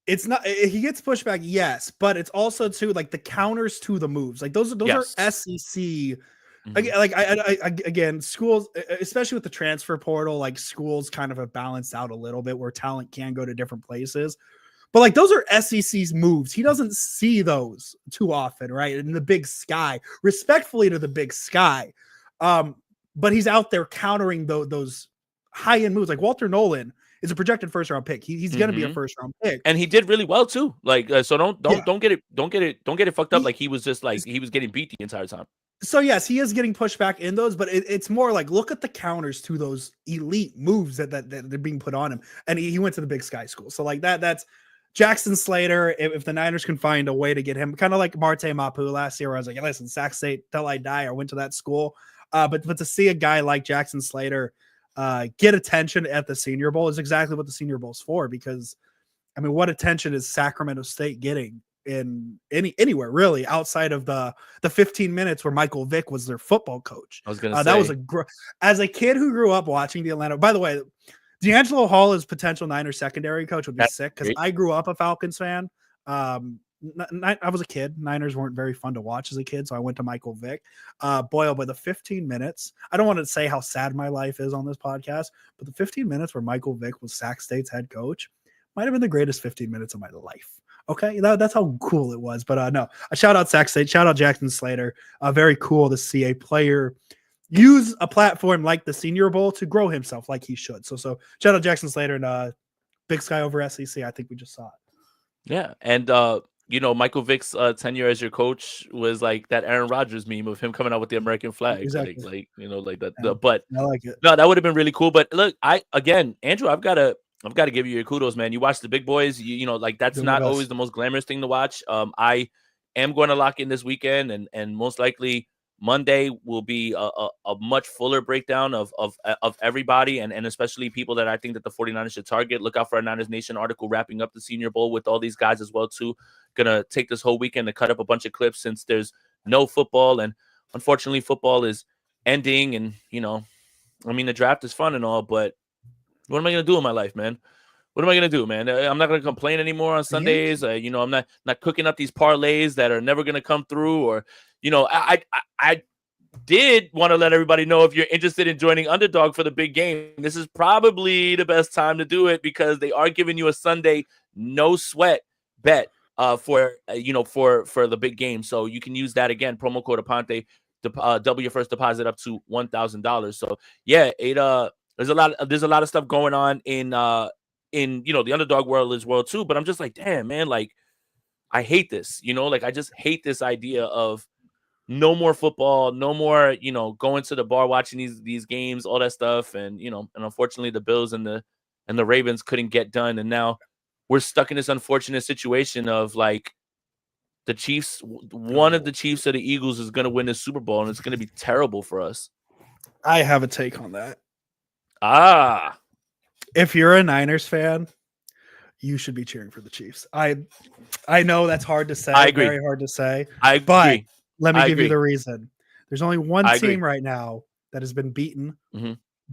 A: It's not, he gets pushed back, yes, but it's also too like the counters to the moves. Like those are SEC. Again, schools, especially with the transfer portal, like schools kind of have balanced out a little bit where talent can go to different places. But like those are SEC's moves. He doesn't see those too often, right? In the Big Sky, respectfully to the Big Sky. But he's out there countering those high-end moves. Like Walter Nolan is a projected first-round pick. He's going to be a first-round pick, and he did really well too. Like so, don't get it fucked up. Like he was just like he was getting beat the entire time. So yes, he is getting pushed back in those, but it's more like look at the counters to those elite moves that they're being put on him. And he went to the Big Sky School, so like that's Jackson Slater. If the Niners can find a way to get him, kind of like Marte Mapu last year, where I was like, listen, Sac State till I die. I went to that school, but to see a guy like Jackson Slater get attention at the Senior Bowl is exactly what the Senior Bowl's for. Because I mean, what attention is Sacramento State getting in anywhere really outside of the 15 minutes where Michael Vick was their football coach?
B: I was gonna say
A: that was as a kid who grew up watching the Atlanta. By the way, D'Angelo Hall as potential Niners secondary coach would be sick because I grew up a Falcons fan. I was a kid. Niners weren't very fun to watch as a kid, so I went to Michael Vick. Boy, but the 15 minutes, I don't want to say how sad my life is on this podcast, but the 15 minutes where Michael Vick was Sac State's head coach might have been the greatest 15 minutes of my life. Okay, that's how cool it was. But no, a shout out Sac State, shout out Jackson Slater. Very cool to see a player use a platform like the Senior Bowl to grow himself like he should. So shout out Jackson Slater and Big Sky over SEC. I think we just saw it.
B: Yeah, and Michael Vick's tenure as your coach was like that Aaron Rodgers meme of him coming out with the American flag,
A: exactly.
B: like that.
A: Yeah,
B: but
A: I like it.
B: No, that would have been really cool. But look, Andrew, I've got to give you your kudos, man. You watch the big boys. You know, like that's not always the most glamorous thing to watch. I am going to lock in this weekend, and most likely Monday will be a much fuller breakdown of everybody, and especially people that I think that the 49ers should target. Look out for a Niners Nation article wrapping up the Senior Bowl with all these guys as well too. Gonna take this whole weekend to cut up a bunch of clips since there's no football, and unfortunately football is ending. And I mean, the draft is fun and all, but what am I going to do in my life, man? What am I going to do, man? I'm not going to complain anymore on Sundays. I'm not cooking up these parlays that are never going to come through. Or, I did want to let everybody know, if you're interested in joining Underdog for the big game, this is probably the best time to do it, because they are giving you a Sunday no sweat bet for the big game. So you can use that again, promo code Aponte, double your first deposit up to $1,000. So yeah, there's a lot of stuff going on in the Underdog world as well too. But I'm just like, damn, man, like I hate this, like I just hate this idea of no more football, no more, going to the bar, watching these games, all that stuff. And unfortunately the Bills and the Ravens couldn't get done. And now we're stuck in this unfortunate situation of like the Chiefs, one of the Chiefs or the Eagles is going to win the Super Bowl, and it's going to be terrible for us.
A: I have a take on that.
B: If
A: you're a Niners fan, you should be cheering for the Chiefs. I know that's hard to say.
B: I agree.
A: Very hard to say.
B: But
A: let me give you the reason. There's only one team right now that has been beaten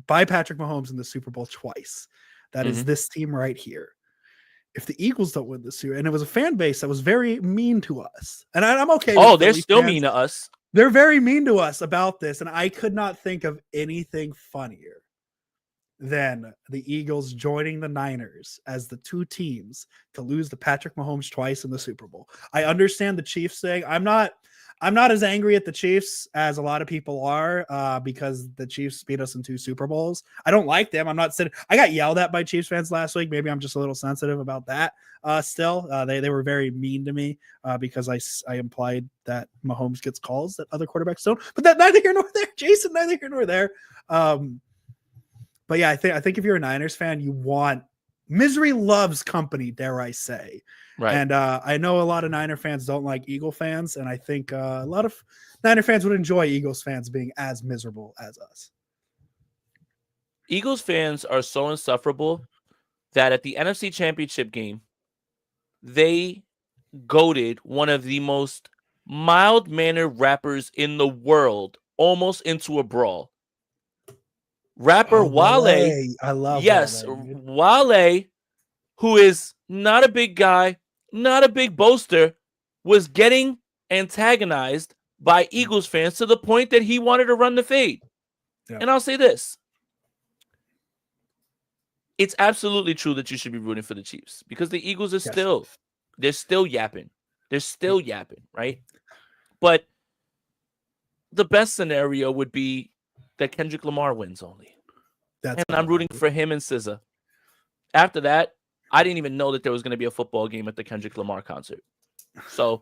A: by Patrick Mahomes in the Super Bowl twice. That is this team right here. If the Eagles don't win this year, and it was a fan base that was very mean to us, and I'm okay.
B: Oh, they're still mean to us.
A: They're very mean to us about this, and I could not think of anything funnier than the Eagles joining the Niners as the two teams to lose to Patrick Mahomes twice in the Super Bowl. I understand the Chiefs saying I'm not as angry at the Chiefs as a lot of people are because the Chiefs beat us in 2 Super Bowls. I don't like them. I got yelled at by Chiefs fans last week. Maybe I'm just a little sensitive about that. Still, they were very mean to me because I implied that Mahomes gets calls that other quarterbacks don't. But that neither here nor there, Jason. Neither here nor there. But yeah, I think if you're a Niners fan, you want misery loves company, dare I say. Right. And I know a lot of Niner fans don't like Eagle fans, and I think a lot of Niner fans would enjoy Eagles fans being as miserable as us.
B: Eagles fans are so insufferable that at the NFC Championship game, they goaded one of the most mild-mannered rappers in the world almost into a brawl. Rapper Wale.
A: I love
B: Wale, who is not a big guy, not a big boaster, was getting antagonized by Eagles fans to the point that he wanted to run the fade. Yeah. And I'll say this. It's absolutely true that you should be rooting for the Chiefs because the Eagles are they're still yapping. They're still yapping, right? But the best scenario would be that Kendrick Lamar wins only. And I'm rooting for him and SZA. After that, I didn't even know that there was going to be a football game at the Kendrick Lamar concert. So,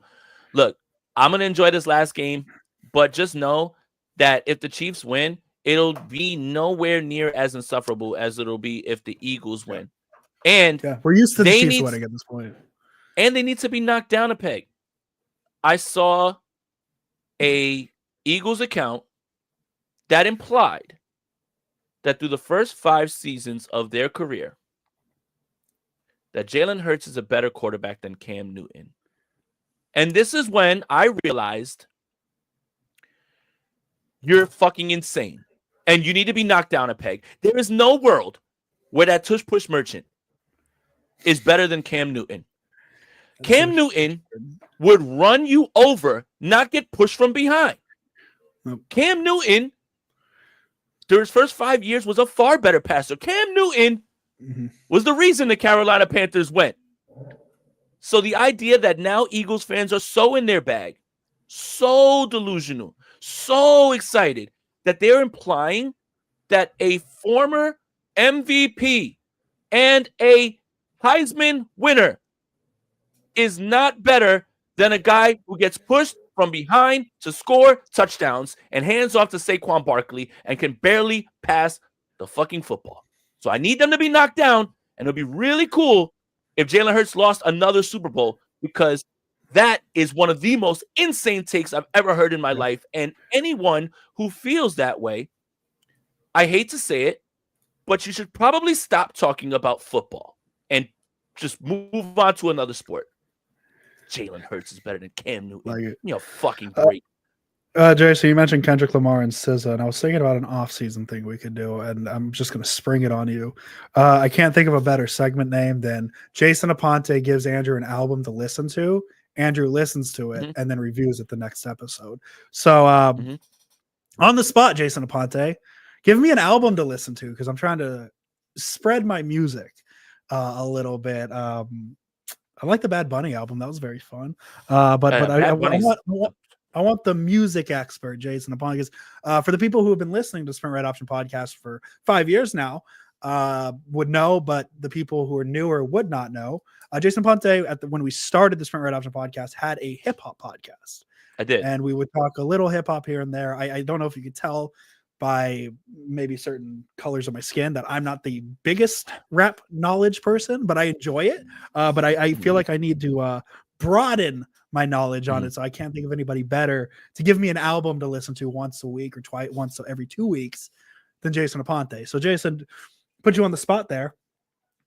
B: look, I'm going to enjoy this last game. But just know that if the Chiefs win, it'll be nowhere near as insufferable as it'll be if the Eagles win. And
A: we're used to the
B: they
A: Chiefs
B: need
A: winning at this point.
B: and they need to be knocked down a peg. I saw a Eagles account that implied that through the first 5 seasons of their career, that Jalen Hurts is a better quarterback than Cam Newton. And this is when I realized you're fucking insane. And you need to be knocked down a peg. There is no world where that tush push merchant is better than Cam Newton. Cam Newton would run you over, not get pushed from behind.
A: Nope.
B: Cam Newton, during his first 5 years, was a far better passer. Cam Newton was the reason the Carolina Panthers went. So the idea that now Eagles fans are so in their bag, so delusional, so excited that they're implying that a former MVP and a Heisman winner is not better than a guy who gets pushed from behind to score touchdowns and hands off to Saquon Barkley and can barely pass the fucking football. So I need them to be knocked down, and it'll be really cool if Jalen Hurts lost another Super Bowl, because that is one of the most insane takes I've ever heard in my life. And anyone who feels that way, I hate to say it, but you should probably stop talking about football and just move on to another sport. Jalen Hurts is better than Cam Newton. Fucking great.
A: Jay, so you mentioned Kendrick Lamar and SZA, and I was thinking about an off-season thing we could do, and I'm just going to spring it on you. I can't think of a better segment name than Jason Aponte gives Andrew an album to listen to. Andrew listens to it and then reviews it the next episode. So on the spot, Jason Aponte, give me an album to listen to, because I'm trying to spread my music a little bit. I like the Bad Bunny album. That was very fun. But I want the music expert, Jason Aponte, because for the people who have been listening to Sprint Red Option podcast for 5 years now would know, but the people who are newer would not know. Jason Aponte, when we started the Sprint Red Option podcast, had a hip hop podcast.
B: I did.
A: And we would talk a little hip hop here and there. I don't know if you could tell by maybe certain colors of my skin that I'm not the biggest rap knowledge person, but I enjoy it. But I feel like I need to broaden my knowledge on it. So I can't think of anybody better to give me an album to listen to once a week or once every 2 weeks than Jason Aponte. So Jason, put you on the spot there.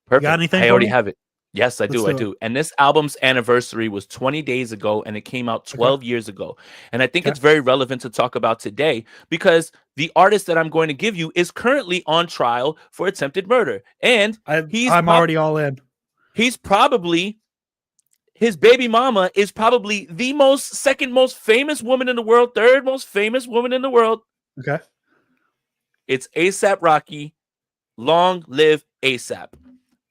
B: Perfect.
A: You got anything?
B: I already have it. Yes, I
A: Let's
B: do. And this album's anniversary was 20 days ago, and it came out 12 years ago. And I think it's very relevant to talk about today, because the artist that I'm going to give you is currently on trial for attempted murder. And I'm
A: already all in.
B: He's probably, his baby mama is probably the second most famous woman in the world, third most famous woman in the world.
A: Okay.
B: It's A$AP Rocky. Long Live A$AP.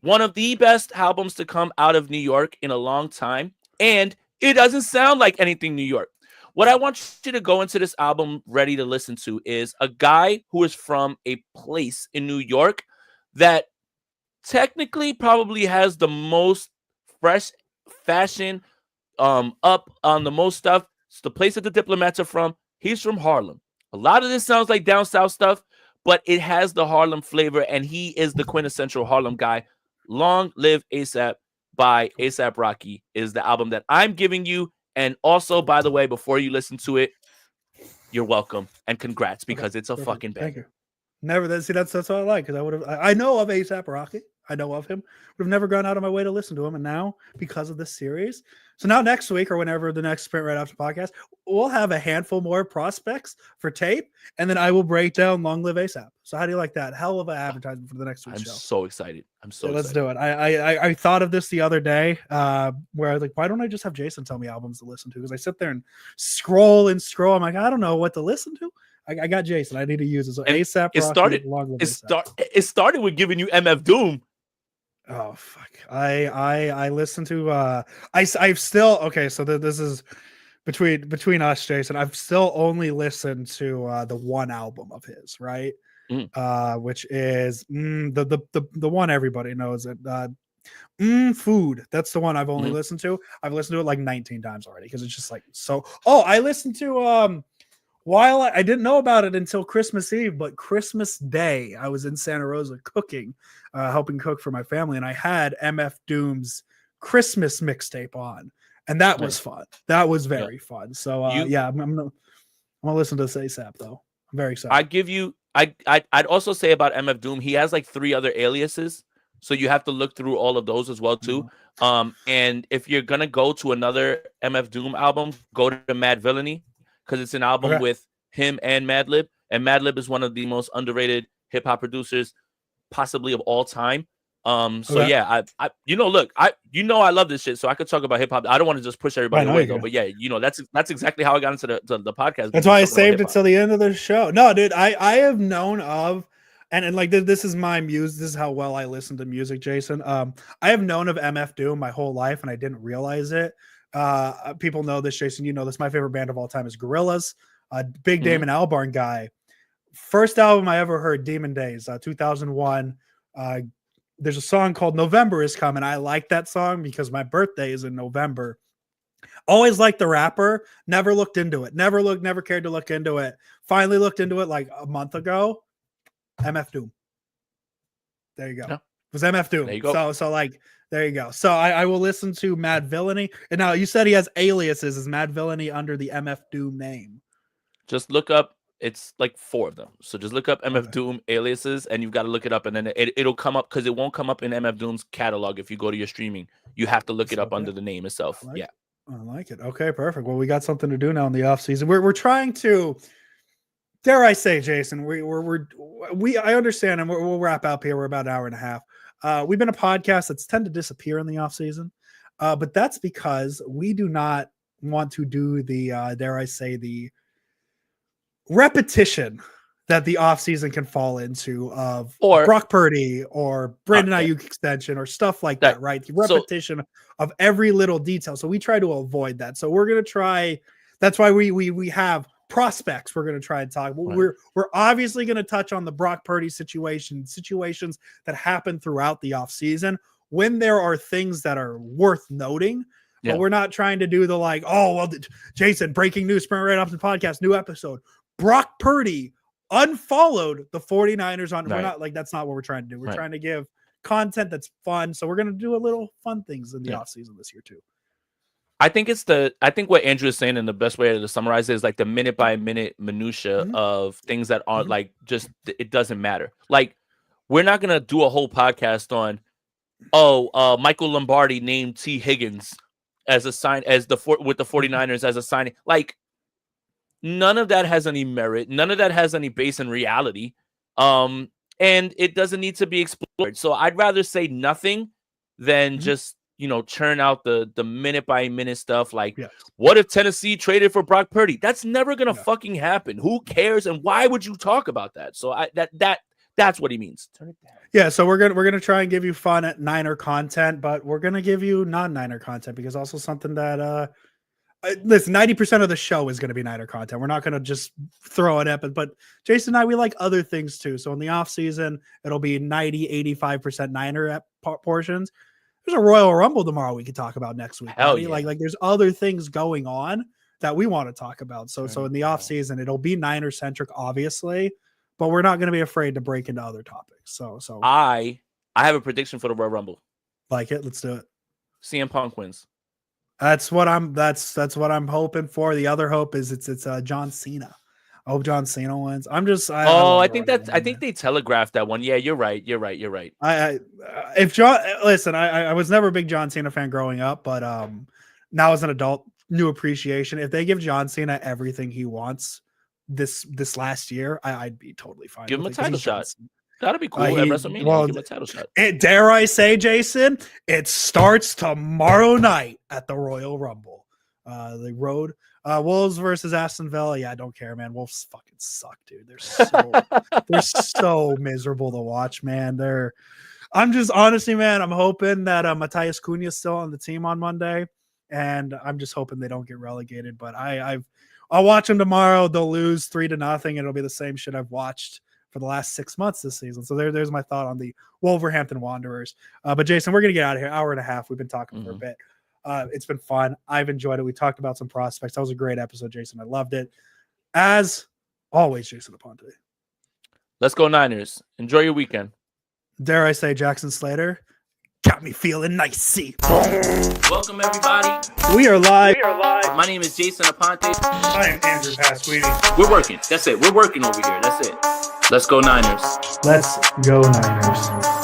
B: One of the best albums to come out of New York in a long time. And it doesn't sound like anything New York. What I want you to go into this album ready to listen to is a guy who is from a place in New York that technically probably has the most fresh fashion, up on the most stuff. It's the place that the Diplomats are from. He's from Harlem. A lot of this sounds like down south stuff, but it has the Harlem flavor, and he is the quintessential Harlem guy. Long Live A$AP by A$AP Rocky is the album that I'm giving you. And also, by the way, before you listen to it, you're welcome and congrats, because it's a fucking banger.
A: Thank you. Never. That's what I like, because I know of A$AP Rocky. I know of him. Would have never gone out of my way to listen to him, and now because of this series. So now next week, or whenever the next Sprint Right After podcast, we'll have a handful more prospects for tape, and then I will break down Long Live A$AP. So how do you like that? Hell of an advertisement for the next week's show.
B: I'm so excited.
A: Let's do it. I thought of this the other day, where I was like, why don't I just have Jason tell me albums to listen to? Because I sit there and scroll. I'm like, I don't know what to listen to. I got Jason. I need to use it. So A$AP.
B: It started with giving you MF Doom.
A: Oh fuck! I listen to I've still okay. So this is between us, Jason. I've still only listened to the one album of his, right? Which is the one everybody knows it. Food. That's the one I've only listened to. I've listened to it like 19 times already, because it's just like so. Oh, I listened to while I didn't know about it until Christmas Eve, but Christmas Day, I was in Santa Rosa cooking, helping cook for my family, and I had MF Doom's Christmas mixtape on, and that was fun. That was very fun. So I'm gonna listen to this ASAP though. I'm very excited.
B: I'd also say about MF Doom, he has like 3 other aliases, so you have to look through all of those as well too. And if you're gonna go to another MF Doom album, go to Mad Villainy, because it's an album with him and Madlib, and Madlib is one of the most underrated hip hop producers possibly of all time. Yeah, I look, I love this shit, so I could talk about hip hop. I don't want to just push everybody away though, but yeah, that's exactly how I got into the podcast.
A: That's why I saved it till the end of the show. No, dude, I have known of, and like this is my muse. This is how well I listen to music, Jason. I have known of MF Doom my whole life, and I didn't realize it. People know this, Jason. You know this. My favorite band of all time is Gorillaz. Big Damon Albarn guy. First album I ever heard, Demon Days, 2001. There's a song called November Is Coming. I like that song because my birthday is in November. Always liked the rapper. Never looked into it. Never cared to look into it. Finally looked into it like a month ago. MF Doom. There you go. Yeah. It was MF Doom. There you go. So like, there you go. So I will listen to Mad Villainy. And now you said he has aliases. Is Mad Villainy under the MF Doom name?
B: Just look up. It's like 4 of them. So just look up MF Doom aliases, and you've got to look it up, and then it'll come up, because it won't come up in MF Doom's catalog if you go to your streaming. You have to look it up under the name itself. I
A: like it. Okay, perfect. Well, we got something to do now in the off season. We're trying to, dare I say, Jason, I understand, and we'll wrap up here. We're about an hour and a half. We've been a podcast that's tend to disappear in the off season, but that's because we do not want to do the dare I say the repetition that the offseason can fall into of Brock Purdy or Brandon Ayuk extension or stuff like that, right? The repetition of every little detail. So we try to avoid that. So we're going to try. That's why we have prospects we're going to try and talk about. We're obviously going to touch on the Brock Purdy situations that happen throughout the offseason when there are things that are worth noting. But we're not trying to do the like, oh, well, Jason, breaking news, sprint right off the podcast, new episode. Brock Purdy unfollowed the 49ers on. We're not like, that's not what we're trying to do. We're trying to give content that's fun. So we're going to do a little fun things in the offseason this year too.
B: I think what Andrew is saying, and the best way to summarize it is like the minute by minute minutia of things that aren't like just, it doesn't matter. Like, we're not going to do a whole podcast on, Michael Lombardi named T. Higgins as a sign with the 49ers as a signing. Like, none of that has any merit. None of that has any base in reality. And it doesn't need to be explored. So I'd rather say nothing than just, churn out the minute by minute stuff. Like, what if Tennessee traded for Brock Purdy? That's never going to fucking happen. Who cares? And why would you talk about that? So that's what he means. Turn it down.
A: Yeah, so we're gonna try and give you fun Niner content, but we're gonna give you non-Niner content because also something that listen, 90% of the show is going to be Niner content. We're not going to just throw it at, but Jason and I, we like other things too. So in the off season, it'll be 85% Niner portions. There's a Royal Rumble tomorrow we could talk about next week.
B: Hell yeah.
A: Like there's other things going on that we want to talk about. So in the off season, it'll be Niner centric, obviously, but we're not going to be afraid to break into other topics. So
B: I have a prediction for the Royal Rumble.
A: Like it. Let's do it.
B: CM Punk wins.
A: That's what I'm hoping for. The other hope is it's John Cena. I hope John Cena wins. I
B: think they telegraphed that one. Yeah, you're right.
A: I was never a big John Cena fan growing up, but now as an adult, new appreciation. If they give John Cena everything he wants this last year, I'd be totally fine.
B: Give him a title shot. That'd be cool at WrestleMania.
A: Well,
B: give him a title shot.
A: Dare I say, Jason, it starts tomorrow night at the Royal Rumble. The road. Wolves versus Aston Villa. Yeah, I don't care, man. Wolves fucking suck, dude. They're so miserable to watch, man. I'm just honestly, man, I'm hoping that Matthias Cunha is still on the team on Monday, and I'm just hoping they don't get relegated. But I'll watch them tomorrow. They'll lose 3-0. It'll be the same shit I've watched for the last 6 months this season. So there's my thought on the Wolverhampton Wanderers. But Jason, we're going to get out of here. Hour and a half. We've been talking for a bit. It's been fun. I've enjoyed it. We talked about some prospects. That was a great episode, Jason. I loved it. As always, Jason Aponte.
B: Let's go Niners. Enjoy your weekend.
A: Dare I say Jackson Slater? Got me feeling nicey.
B: Welcome, everybody.
A: We are live.
B: My name is Jason Aponte.
A: I am Andrew Pasquini.
B: We're working. That's it. We're working over here. That's it. Let's go Niners.
A: Let's go Niners.